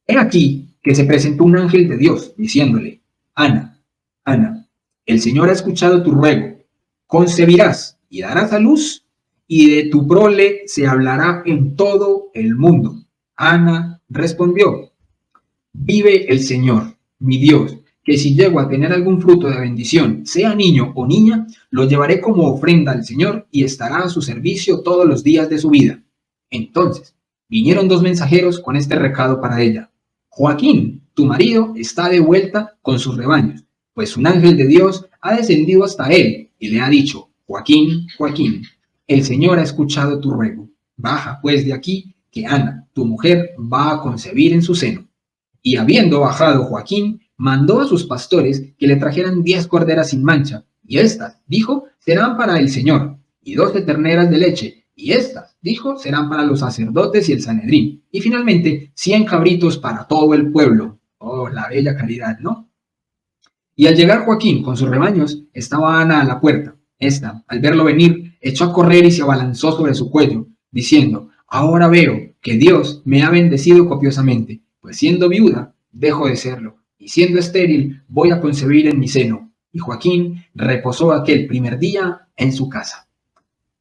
He aquí que se presentó un ángel de Dios, diciéndole, Ana, Ana, el Señor ha escuchado tu ruego, concebirás y darás a luz, y de tu prole se hablará en todo el mundo. Ana respondió, vive el Señor, mi Dios, que si llego a tener algún fruto de bendición, sea niño o niña, lo llevaré como ofrenda al Señor y estará a su servicio todos los días de su vida. Entonces vinieron dos mensajeros con este recado para ella. Joaquín, tu marido, está de vuelta con sus rebaños, pues un ángel de Dios ha descendido hasta él y le ha dicho: Joaquín, Joaquín, el Señor ha escuchado tu ruego. Baja pues de aquí, que Ana, tu mujer, va a concebir en su seno. Y habiendo bajado Joaquín, mandó a sus pastores que le trajeran 10 corderas sin mancha, y estas, dijo, serán para el Señor, y 12 terneras de leche, y estas, dijo, serán para los sacerdotes y el Sanedrín, y finalmente 100 cabritos para todo el pueblo. Oh, la bella caridad, ¿no? Y al llegar Joaquín con sus rebaños, estaba Ana a la puerta. Esta, al verlo venir, echó a correr y se abalanzó sobre su cuello, diciendo: ahora veo que Dios me ha bendecido copiosamente, pues siendo viuda, dejo de serlo, y siendo estéril, voy a concebir en mi seno. Y Joaquín reposó aquel primer día en su casa.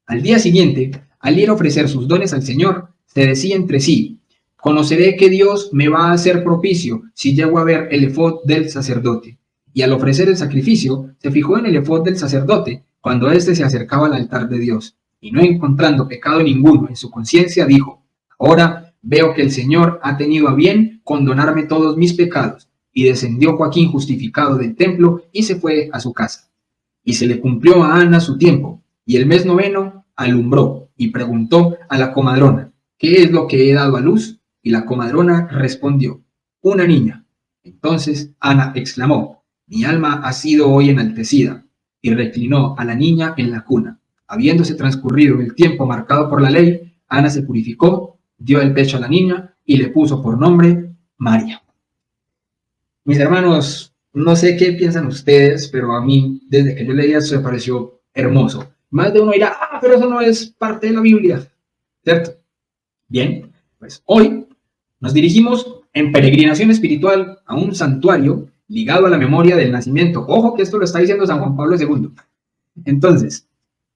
Al día siguiente, al ir a ofrecer sus dones al Señor, se decía entre sí: conoceré que Dios me va a hacer propicio si llego a ver el efod del sacerdote. Y al ofrecer el sacrificio, se fijó en el efod del sacerdote cuando éste se acercaba al altar de Dios, y no encontrando pecado ninguno en su conciencia, dijo: ahora veo que el Señor ha tenido a bien condonarme todos mis pecados. Y descendió Joaquín justificado del templo y se fue a su casa. Y se le cumplió a Ana su tiempo, y el mes noveno alumbró y preguntó a la comadrona: ¿qué es lo que he dado a luz? Y la comadrona respondió: una niña. Entonces Ana exclamó: mi alma ha sido hoy enaltecida, y reclinó a la niña en la cuna. Habiéndose transcurrido el tiempo marcado por la ley, Ana se purificó, dio el pecho a la niña y le puso por nombre María. Mis hermanos, no sé qué piensan ustedes, pero a mí, desde que yo leí esto, me pareció hermoso. Más de uno dirá: pero eso no es parte de la Biblia, ¿cierto? Bien, pues hoy nos dirigimos en peregrinación espiritual a un santuario ligado a la memoria del nacimiento. Ojo que esto lo está diciendo San Juan Pablo II. Entonces,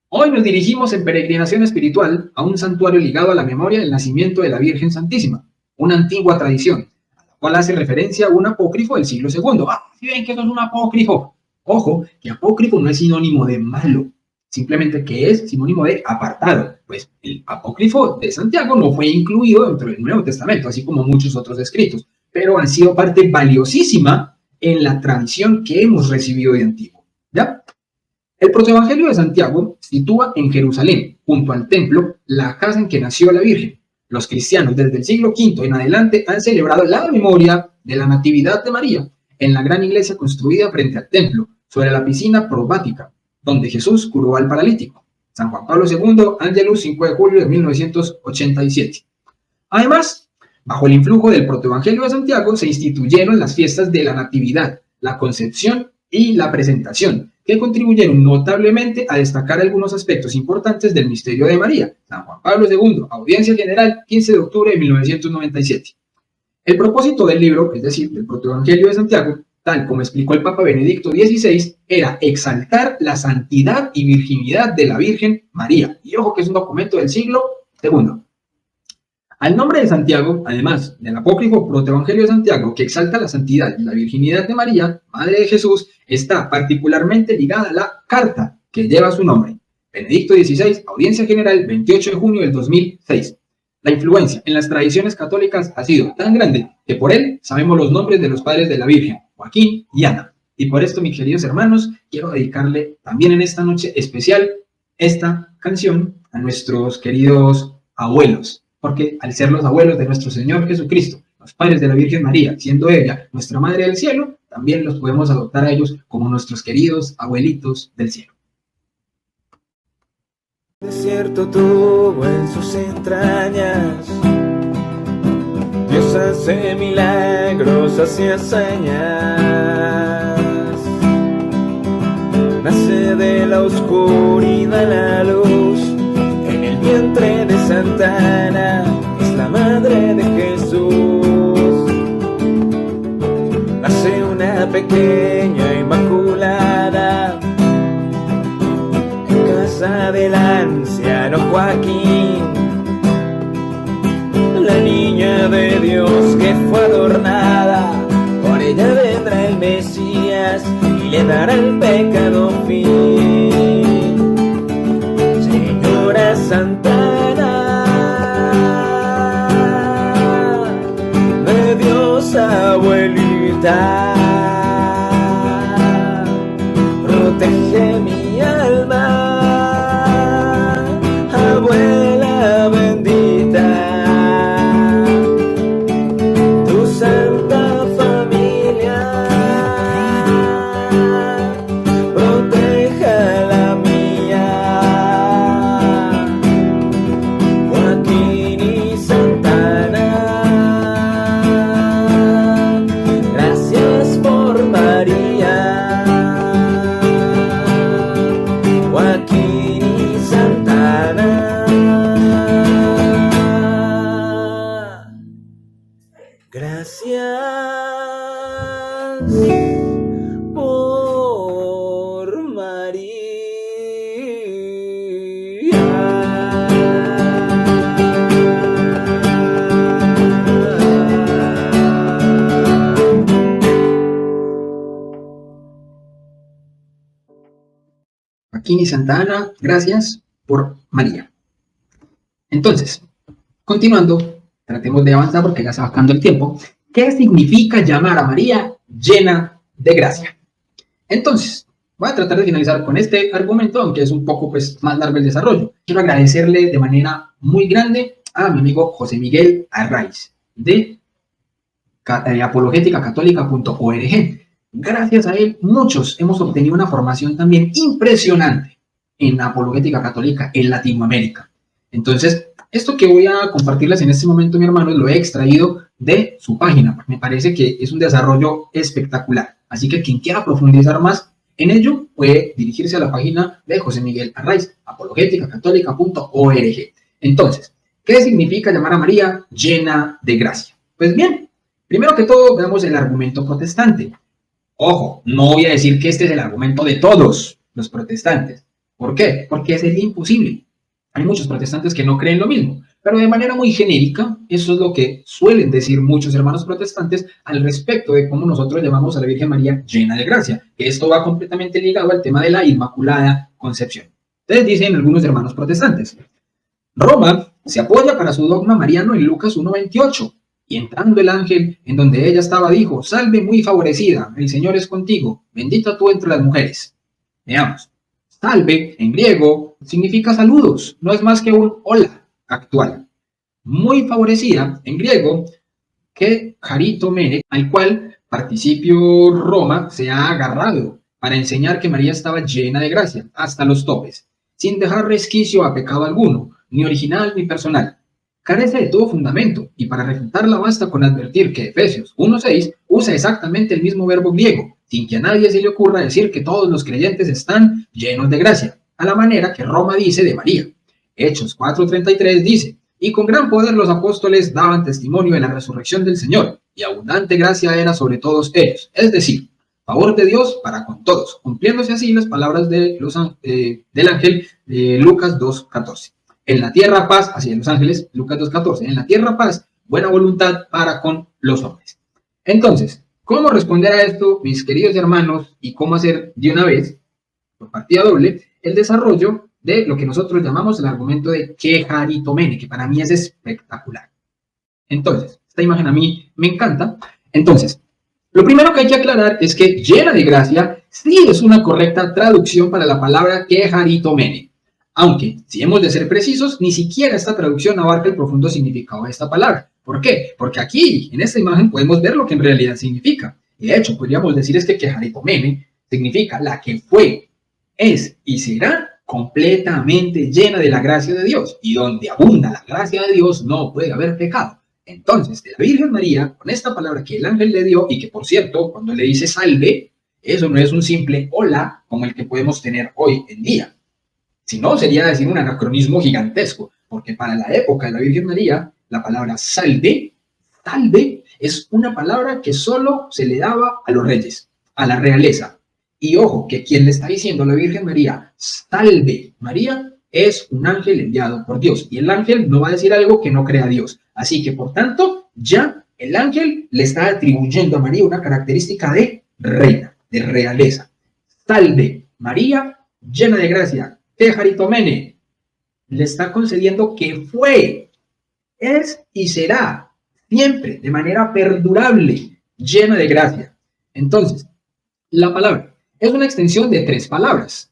hoy nos dirigimos en peregrinación espiritual a un santuario ligado a la memoria del nacimiento de la Virgen Santísima, una antigua tradición, a la cual hace referencia a un apócrifo del siglo II. Si ven que eso es un apócrifo. Ojo, que apócrifo no es sinónimo de malo, simplemente que es sinónimo de apartado, pues el apócrifo de Santiago no fue incluido dentro del Nuevo Testamento, así como muchos otros escritos, pero han sido parte valiosísima en la tradición que hemos recibido de antiguo, ¿ya? El protoevangelio de Santiago sitúa en Jerusalén, junto al templo, la casa en que nació la Virgen. Los cristianos desde el siglo V en adelante han celebrado la memoria de la Natividad de María en la gran iglesia construida frente al templo, sobre la piscina probática, donde Jesús curó al paralítico. San Juan Pablo II, Angelus, 5 de julio de 1987. Además, bajo el influjo del protoevangelio de Santiago se instituyeron las fiestas de la Natividad, la Concepción y la Presentación, que contribuyeron notablemente a destacar algunos aspectos importantes del misterio de María. San Juan Pablo II, Audiencia General, 15 de octubre de 1997. El propósito del libro, es decir, del protoevangelio de Santiago, tal como explicó el Papa Benedicto XVI, era exaltar la santidad y virginidad de la Virgen María. Y ojo que es un documento del siglo II. Al nombre de Santiago, además del apócrifo protoevangelio de Santiago, que exalta la santidad y la virginidad de María, Madre de Jesús, está particularmente ligada a la carta que lleva su nombre. Benedicto XVI, Audiencia General, 28 de junio del 2006. La influencia en las tradiciones católicas ha sido tan grande que por él sabemos los nombres de los padres de la Virgen, Joaquín y Ana. Y por esto, mis queridos hermanos, quiero dedicarle también en esta noche especial esta canción a nuestros queridos abuelos, porque al ser los abuelos de nuestro Señor Jesucristo, los padres de la Virgen María, siendo ella nuestra Madre del Cielo, también los podemos adoptar a ellos como nuestros queridos abuelitos del cielo. Desierto tuvo en sus entrañas, Dios hace milagros, hace hazañas, nace de la oscuridad la luz, en el vientre de Santa Ana, es la madre de Jesús, nace una pequeña inmaculada, del anciano Joaquín, la niña de Dios que fue adornada, por ella vendrá el Mesías y le dará el pecado fin. Señora Santa Ana, de Dios abuelita, protege mi alma, abuela bendita, tu santa familia proteja la mía. Joaquín y Santana, gracias por María. Joaquín y Santana, gracias por María. Joaquín y Santa Ana, gracias por María. Entonces, continuando, tratemos de avanzar porque ya se va acabando el tiempo. ¿Qué significa llamar a María llena de gracia? Entonces, voy a tratar de finalizar con este argumento, aunque es un poco más largo el desarrollo. Quiero agradecerle de manera muy grande a mi amigo José Miguel Arraiz de apologéticacatólica.org. Gracias a él, muchos hemos obtenido una formación también impresionante en apologética católica en Latinoamérica. Entonces, esto que voy a compartirles en este momento, mi hermano, lo he extraído de su página, porque me parece que es un desarrollo espectacular. Así que quien quiera profundizar más en ello, puede dirigirse a la página de José Miguel Arraiz, apologéticacatólica.org. Entonces, ¿qué significa llamar a María llena de gracia? Pues bien, primero que todo, veamos el argumento protestante. Ojo, no voy a decir que este es el argumento de todos los protestantes. ¿Por qué? Porque es el imposible. Hay muchos protestantes que no creen lo mismo, pero de manera muy genérica, eso es lo que suelen decir muchos hermanos protestantes al respecto de cómo nosotros llamamos a la Virgen María llena de gracia, que esto va completamente ligado al tema de la Inmaculada Concepción. Entonces dicen algunos hermanos protestantes, Roma se apoya para su dogma mariano en Lucas 1:28, y entrando el ángel en donde ella estaba dijo, salve muy favorecida, el Señor es contigo, bendita tú entre las mujeres. Veamos, salve en griego significa saludos, no es más que un hola actual. Muy favorecida en griego, que charitomene, al cual participio Roma se ha agarrado para enseñar que María estaba llena de gracia, hasta los topes, sin dejar resquicio a pecado alguno, ni original ni personal. Carece de todo fundamento, y para refutarla basta con advertir que Efesios 1:6 usa exactamente el mismo verbo griego, sin que a nadie se le ocurra decir que todos los creyentes están llenos de gracia, a la manera que Roma dice de María. Hechos 4:33 dice, y con gran poder los apóstoles daban testimonio de la resurrección del Señor, y abundante gracia era sobre todos ellos, es decir, favor de Dios para con todos, cumpliéndose así las palabras del ángel de Lucas 2:14. En la tierra paz, hacia los ángeles, Lucas 2:14, en la tierra paz, buena voluntad para con los hombres. Entonces, ¿cómo responder a esto, mis queridos hermanos, y cómo hacer de una vez, por partida doble, el desarrollo de lo que nosotros llamamos el argumento de charitomene, que para mí es espectacular? Entonces, esta imagen a mí me encanta. Entonces, lo primero que hay que aclarar es que llena de gracia sí es una correcta traducción para la palabra charitomene. Aunque, si hemos de ser precisos, ni siquiera esta traducción abarca el profundo significado de esta palabra. ¿Por qué? Porque aquí, en esta imagen, podemos ver lo que en realidad significa. De hecho, podríamos decir es que charitomene significa la que fue, es y será completamente llena de la gracia de Dios. Y donde abunda la gracia de Dios, no puede haber pecado. Entonces, de la Virgen María, con esta palabra que el ángel le dio, y que, por cierto, cuando le dice salve, eso no es un simple hola como el que podemos tener hoy en día. Si no, sería decir un anacronismo gigantesco, porque para la época de la Virgen María, la palabra salve, es una palabra que solo se le daba a los reyes, a la realeza. Y ojo, que quien le está diciendo a la Virgen María, salve María, es un ángel enviado por Dios. Y el ángel no va a decir algo que no crea Dios. Así que, por tanto, ya el ángel le está atribuyendo a María una característica de reina, de realeza. Salve María, llena de gracia. Charitomene, le está concediendo que fue, es y será siempre de manera perdurable, llena de gracia. Entonces, la palabra Es una extensión de 3 palabras.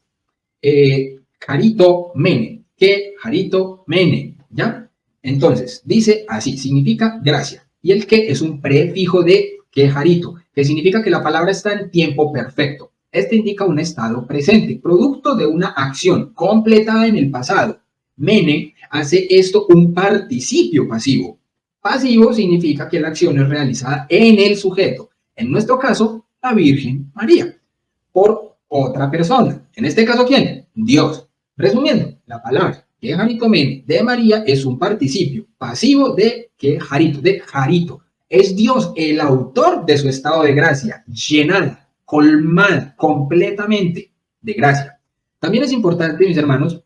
Charito mene, que charito mene, ¿ya? Entonces, dice así, significa gracia. Y el que es un prefijo de que charito, que significa que la palabra está en tiempo perfecto. Este indica un estado presente, producto de una acción completada en el pasado. Mene hace esto un participio pasivo. Pasivo significa que la acción es realizada en el sujeto. En nuestro caso, la Virgen María, por otra persona. En este caso, ¿quién? Dios. Resumiendo, la palabra que jarito mene de María es un participio pasivo de que jarito, de jarito. Es Dios el autor de su estado de gracia, llenada, colmada completamente de gracia. También es importante, mis hermanos,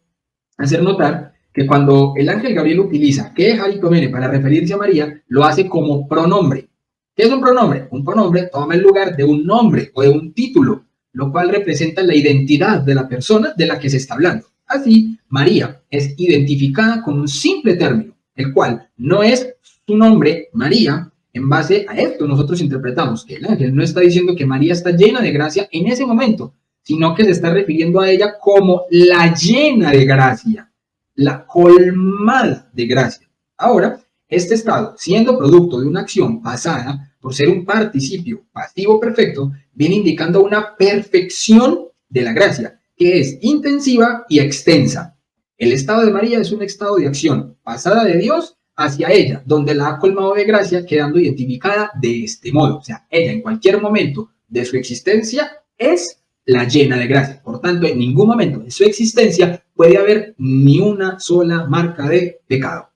hacer notar que cuando el ángel Gabriel utiliza que jarito mene para referirse a María, lo hace como pronombre. ¿Qué es un pronombre? Un pronombre toma el lugar de un nombre o de un título, lo cual representa la identidad de la persona de la que se está hablando. Así, María es identificada con un simple término, el cual no es su nombre, María. En base a esto, nosotros interpretamos que el ángel no está diciendo que María está llena de gracia en ese momento, sino que se está refiriendo a ella como la llena de gracia, la colmada de gracia. Ahora, este estado, siendo producto de una acción pasada, por ser un participio pasivo perfecto, viene indicando una perfección de la gracia, que es intensiva y extensa. El estado de María es un estado de acción pasada de Dios hacia ella, donde la ha colmado de gracia, quedando identificada de este modo. O sea, ella en cualquier momento de su existencia es la llena de gracia. Por tanto, en ningún momento de su existencia puede haber ni una sola marca de pecado.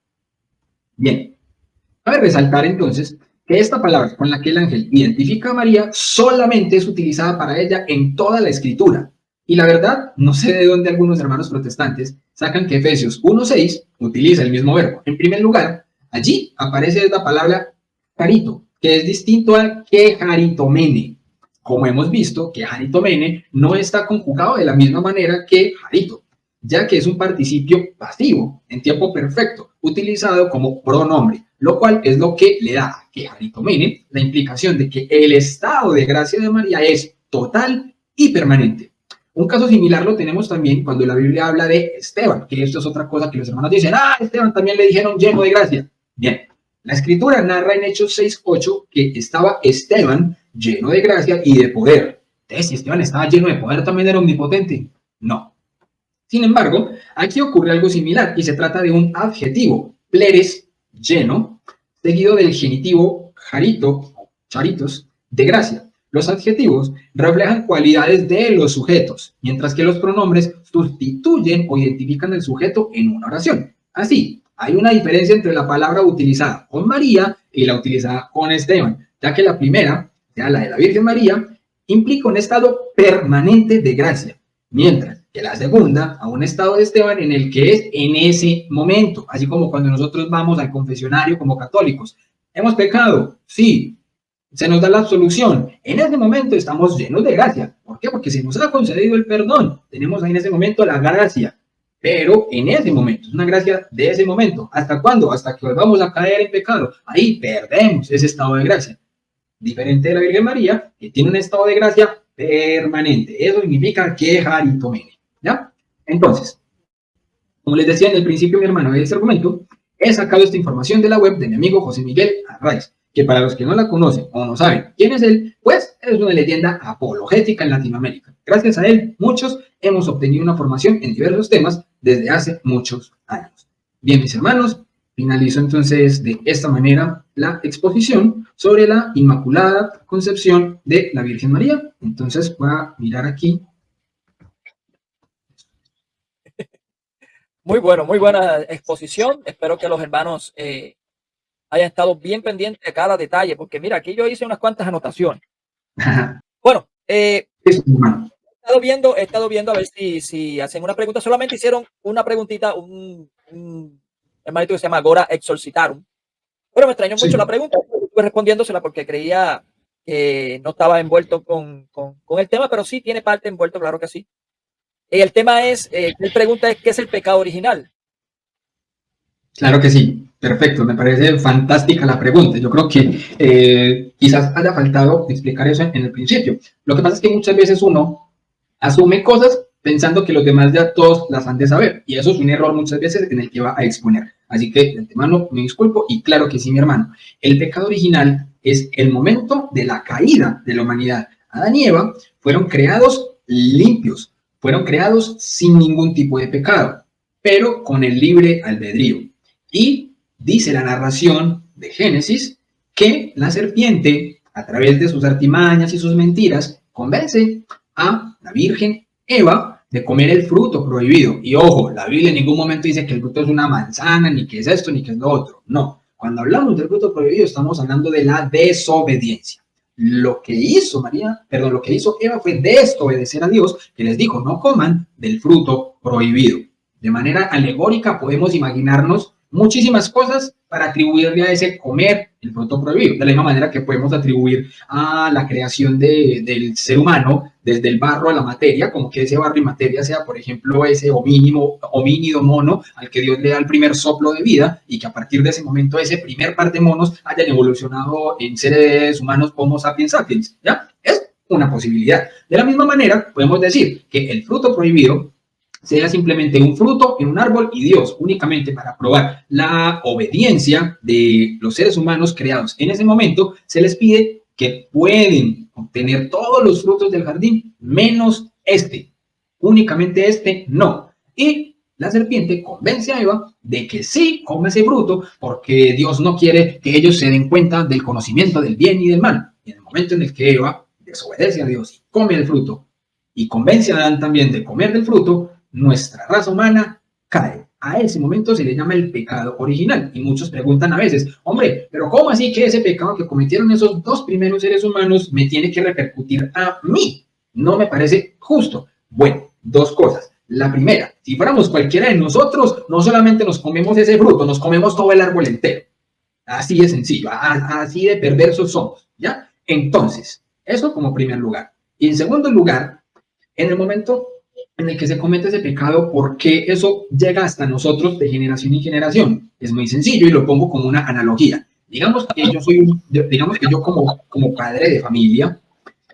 Bien, cabe resaltar entonces que esta palabra con la que el ángel identifica a María solamente es utilizada para ella en toda la Escritura. Y la verdad, no sé de dónde algunos hermanos protestantes sacan que Efesios 1:6 utiliza el mismo verbo. En primer lugar, allí aparece la palabra carito, que es distinto a que jaritomene. Como hemos visto, que jaritomene no está conjugado de la misma manera que jarito, ya que es un participio pasivo en tiempo perfecto, utilizado como pronombre, lo cual es lo que le da a que jaritomene la implicación de que el estado de gracia de María es total y permanente. Un caso similar lo tenemos también cuando la Biblia habla de Esteban, que esto es otra cosa que los hermanos dicen, Esteban también le dijeron lleno de gracia. Bien, la Escritura narra en Hechos 6:8 que estaba Esteban lleno de gracia y de poder. Entonces, si Esteban estaba lleno de poder, ¿también era omnipotente? No. Sin embargo, aquí ocurre algo similar y se trata de un adjetivo, pleres, lleno, seguido del genitivo jarito, charitos, de gracia. Los adjetivos reflejan cualidades de los sujetos, mientras que los pronombres sustituyen o identifican al sujeto en una oración. Así, hay una diferencia entre la palabra utilizada con María y la utilizada con Esteban, ya que la primera, o sea, la de la Virgen María, implica un estado permanente de gracia, mientras que la segunda a un estado de Esteban en el que es en ese momento, así como cuando nosotros vamos al confesionario como católicos. ¿Hemos pecado? Sí. Se nos da la absolución. En ese momento estamos llenos de gracia. ¿Por qué? Porque se nos ha concedido el perdón. Tenemos ahí en ese momento la gracia. Pero en ese momento, es una gracia de ese momento. ¿Hasta cuándo? Hasta que volvamos a caer en pecado. Ahí perdemos ese estado de gracia. Diferente de la Virgen María, que tiene un estado de gracia permanente. Eso significa que jaritomene. ¿Ya? Entonces, como les decía en el principio, mi hermano, de este argumento, he sacado esta información de la web de mi amigo José Miguel Arraiz, que para los que no la conocen o no saben quién es él, pues es una leyenda apologética en Latinoamérica. Gracias a él, muchos hemos obtenido una formación en diversos temas desde hace muchos años. Bien, mis hermanos, finalizo entonces de esta manera la exposición sobre la Inmaculada Concepción de la Virgen María. Entonces voy a mirar aquí. Muy bueno, muy buena exposición. Espero que los hermanos hayan estado bien pendientes de cada detalle, porque mira, aquí yo hice unas cuantas anotaciones. Bueno, he estado viendo a ver si hacen una pregunta. Solamente hicieron una preguntita, un hermanito que se llama Gora Exorcitarum. Bueno, me extrañó mucho la pregunta, estuve respondiéndosela porque creía que no estaba envuelto con el tema, pero sí tiene parte envuelto, claro que sí. El tema es, mi pregunta es, ¿qué es el pecado original? Claro que sí, perfecto, me parece fantástica la pregunta. Yo creo que quizás haya faltado explicar eso en el principio. Lo que pasa es que muchas veces uno asume cosas pensando que los demás ya todos las han de saber. Y eso es un error muchas veces en el que va a exponer. Así que de antemano me disculpo y claro que sí, mi hermano. El pecado original es el momento de la caída de la humanidad. Adán y Eva fueron creados limpios, fueron creados sin ningún tipo de pecado, pero con el libre albedrío. Y dice la narración de Génesis que la serpiente, a través de sus artimañas y sus mentiras, convence a la Virgen Eva de comer el fruto prohibido. Y ojo, la Biblia en ningún momento dice que el fruto es una manzana, ni que es esto, ni que es lo otro. No, cuando hablamos del fruto prohibido estamos hablando de la desobediencia. Lo que hizo lo que hizo Eva fue desobedecer a Dios, que les dijo, no coman del fruto prohibido. De manera alegórica podemos imaginarnos muchísimas cosas para atribuirle a ese comer el fruto prohibido. De la misma manera que podemos atribuir a la creación del ser humano desde el barro a la materia, como que ese barro y materia sea, por ejemplo, ese homínido mono al que Dios le da el primer soplo de vida y que a partir de ese momento ese primer par de monos hayan evolucionado en seres humanos Homo sapiens sapiens, ¿ya? Es una posibilidad. De la misma manera, podemos decir que el fruto prohibido sea simplemente un fruto en un árbol y Dios, únicamente para probar la obediencia de los seres humanos creados en ese momento, se les pide que pueden obtener todos los frutos del jardín, menos este. Únicamente este no. Y la serpiente convence a Eva de que sí come ese fruto porque Dios no quiere que ellos se den cuenta del conocimiento del bien y del mal. Y en el momento en el que Eva desobedece a Dios y come el fruto y convence a Adán también de comer del fruto, nuestra raza humana cae. A ese momento se le llama el pecado original. Y muchos preguntan a veces, hombre, pero ¿cómo así que ese pecado que cometieron esos dos primeros seres humanos me tiene que repercutir a mí? No me parece justo. Bueno, dos cosas. La primera, si fuéramos cualquiera de nosotros, no solamente nos comemos ese fruto, nos comemos todo el árbol entero. Así de sencillo, así de perversos somos, ¿ya? Entonces, eso como primer lugar. Y en segundo lugar, en el momento en el que se comete ese pecado, ¿por qué eso llega hasta nosotros de generación en generación? Es muy sencillo y lo pongo como una analogía. Digamos que yo como padre de familia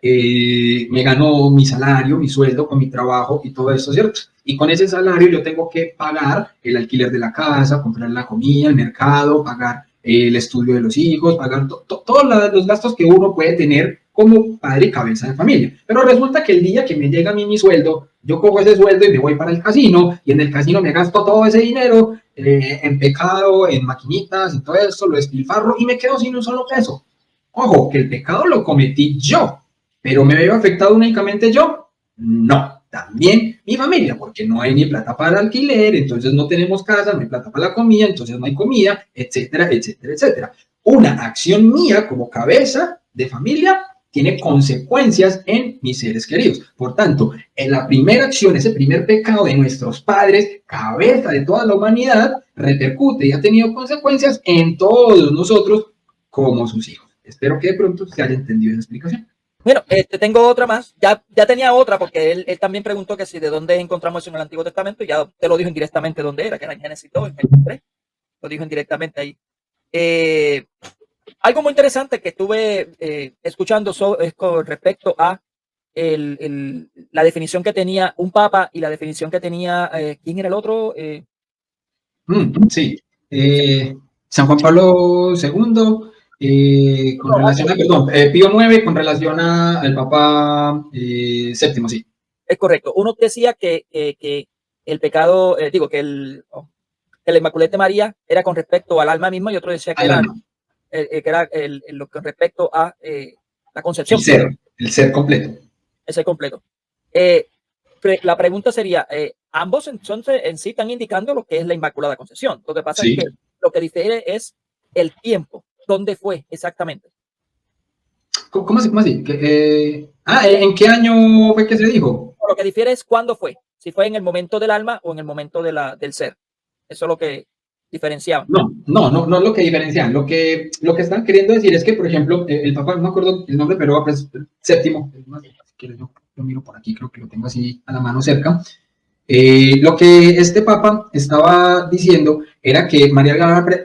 me gano mi salario, mi sueldo con mi trabajo y todo eso, ¿cierto? Y con ese salario yo tengo que pagar el alquiler de la casa, comprar la comida, el mercado, pagar el estudio de los hijos, pagar todos los gastos que uno puede tener como padre y cabeza de familia. Pero resulta que el día que me llega a mí mi sueldo, yo cojo ese sueldo y me voy para el casino, y en el casino me gasto todo ese dinero en pecado, en maquinitas y todo eso, lo despilfarro y me quedo sin un solo peso. Ojo, que el pecado lo cometí yo, pero ¿me veo afectado únicamente yo? No, también mi familia, porque no hay ni plata para el alquiler, entonces no tenemos casa, no hay plata para la comida, entonces no hay comida, etcétera, etcétera, etcétera. Una acción mía como cabeza de familia tiene consecuencias en mis seres queridos. Por tanto, en la primera acción, ese primer pecado de nuestros padres, cabeza de toda la humanidad, repercute y ha tenido consecuencias en todos nosotros como sus hijos. Espero que de pronto se haya entendido esa explicación. Bueno, tengo otra más. Ya tenía otra porque él también preguntó que si de dónde encontramos eso en el Antiguo Testamento. Ya te lo dijo indirectamente dónde era, que era en Génesis 2, en Génesis 3. Lo dijo indirectamente ahí. Algo muy interesante que estuve escuchando es con respecto a la definición que tenía un papa y la definición que tenía, ¿quién era el otro? Sí, San Juan Pablo II, con relación a, perdón, Pío IX con relación al Papa VII, sí. Es correcto. Uno decía que el pecado, que la Inmaculada María era con respecto al alma misma y otro decía que era lo con respecto a la concepción. El ser completo. El ser completo. La pregunta sería, ambos entonces en sí están indicando lo que es la Inmaculada Concepción. Lo que pasa es que lo que difiere es el tiempo. ¿Dónde fue exactamente? ¿Cómo así? ¿En qué año fue que se dijo? Lo que difiere es cuándo fue. Si fue en el momento del alma o en el momento del ser. Eso es lo que diferenciaban. No es lo que diferencian. Lo que están queriendo decir es que, por ejemplo, el Papa, no me acuerdo el nombre, pero pues, séptimo, si quieres yo miro por aquí, creo que lo tengo así a la mano cerca. Lo que este Papa estaba diciendo era que María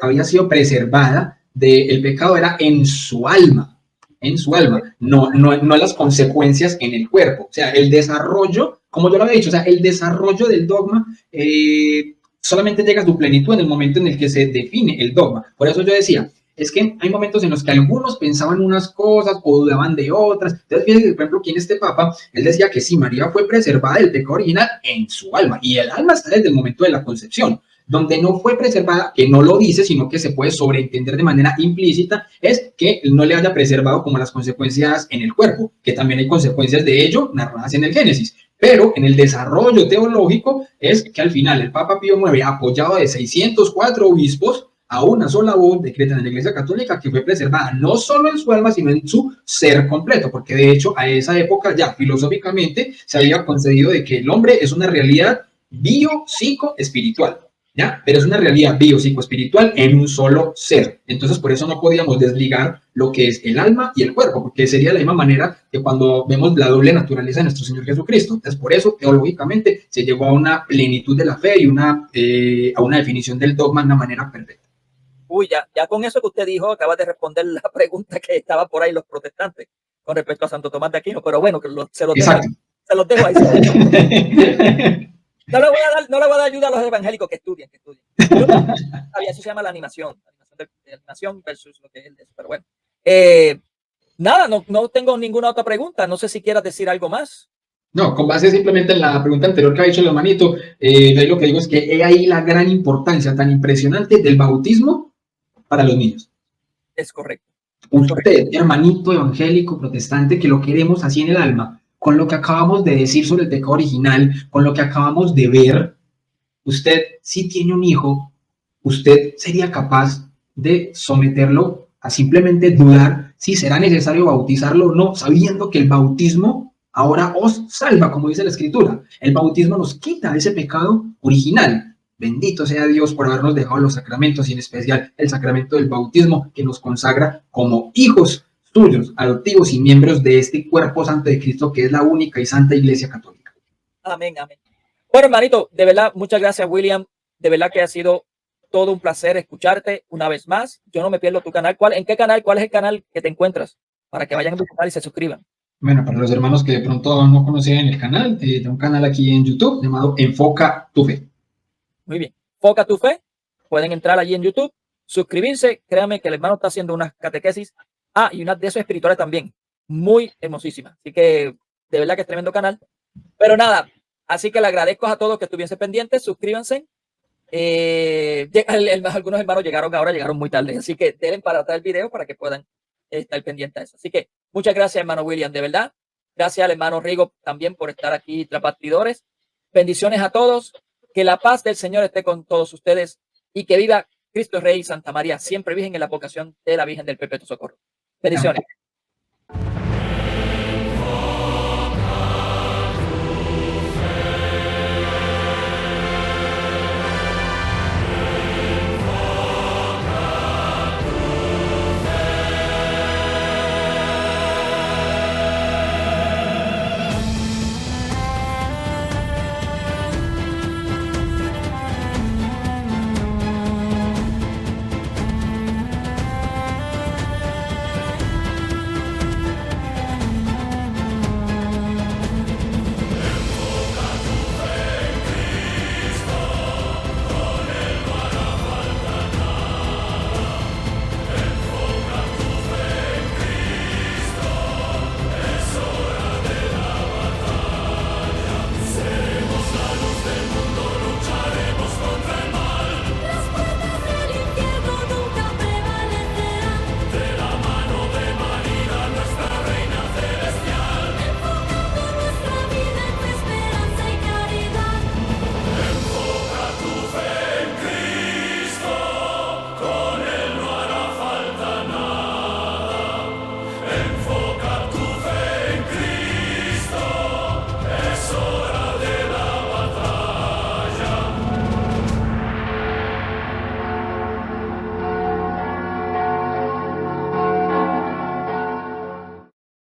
había sido preservada del pecado, era en su alma. en su alma, no las consecuencias en el cuerpo. O sea, el desarrollo, como yo lo había dicho, o sea, el desarrollo del dogma solamente llega a su plenitud en el momento en el que se define el dogma. Por eso yo decía, es que hay momentos en los que algunos pensaban unas cosas o dudaban de otras. Entonces, fíjense, por ejemplo, aquí en este Papa, él decía que sí, María fue preservada del pecado original en su alma, y el alma está desde el momento de la concepción. Donde no fue preservada, que no lo dice, sino que se puede sobreentender de manera implícita, es que no le haya preservado como las consecuencias en el cuerpo, que también hay consecuencias de ello narradas en el Génesis. Pero en el desarrollo teológico es que al final el Papa Pío IX, apoyado de 604 obispos, a una sola voz decretan en la Iglesia Católica que fue preservada no solo en su alma, sino en su ser completo, porque de hecho a esa época ya filosóficamente se había concedido de que el hombre es una realidad bio-psico-espiritual, ¿ya? Pero es una realidad bio-psico-espiritual en un solo ser. Entonces por eso no podíamos desligar lo que es el alma y el cuerpo, porque sería de la misma manera que cuando vemos la doble naturaleza de nuestro Señor Jesucristo. Entonces por eso teológicamente se llegó a una plenitud de la fe y a una definición del dogma de una manera perfecta. Uy, ya con eso que usted dijo, acaba de responder la pregunta que estaba por ahí los protestantes con respecto a Santo Tomás de Aquino, pero bueno, que se los dejo ahí. No le voy a dar ayuda a los evangélicos que estudien. Eso se llama la animación versus lo que es el de eso, pero bueno. Nada, no tengo ninguna otra pregunta. No sé si quieras decir algo más. No, con base simplemente en la pregunta anterior que ha hecho el hermanito, lo que digo es que he ahí la gran importancia tan impresionante del bautismo para los niños. Es correcto. Usted, hermanito evangélico protestante, que lo queremos así en el alma, con lo que acabamos de decir sobre el pecado original, con lo que acabamos de ver, usted, si tiene un hijo, usted sería capaz de someterlo a simplemente dudar si será necesario bautizarlo o no, sabiendo que el bautismo ahora os salva, como dice la Escritura. El bautismo nos quita ese pecado original. Bendito sea Dios por habernos dejado los sacramentos y en especial el sacramento del bautismo que nos consagra como hijos suyos, adoptivos y miembros de este cuerpo santo de Cristo que es la única y santa Iglesia Católica. Amén, amén. Bueno, hermanito, de verdad, muchas gracias, William. De verdad que ha sido todo un placer escucharte una vez más. Yo no me pierdo tu canal. ¿Cuál es el canal que te encuentras? Para que vayan a visitar y se suscriban. Bueno, para los hermanos que de pronto no conocían el canal, tengo un canal aquí en YouTube llamado Enfoca tu Fe. Muy bien. Enfoca tu Fe. Pueden entrar allí en YouTube, suscribirse. Créanme que el hermano está haciendo unas catequesis. Y unas de esos espirituales también. Muy hermosísimas. Así que de verdad que es tremendo canal. Pero nada, así que le agradezco a todos que estuviesen pendientes. Suscríbanse. Algunos hermanos llegaron muy tarde. Así que denle para atrás el video para que puedan estar pendientes de eso. Así que muchas gracias, hermano William, de verdad. Gracias al hermano Rigo también por estar aquí tras bastidores. Bendiciones a todos. Que la paz del Señor esté con todos ustedes y que viva Cristo Rey y Santa María, siempre Virgen en la vocación de la Virgen del Perpetuo Socorro. Bendiciones.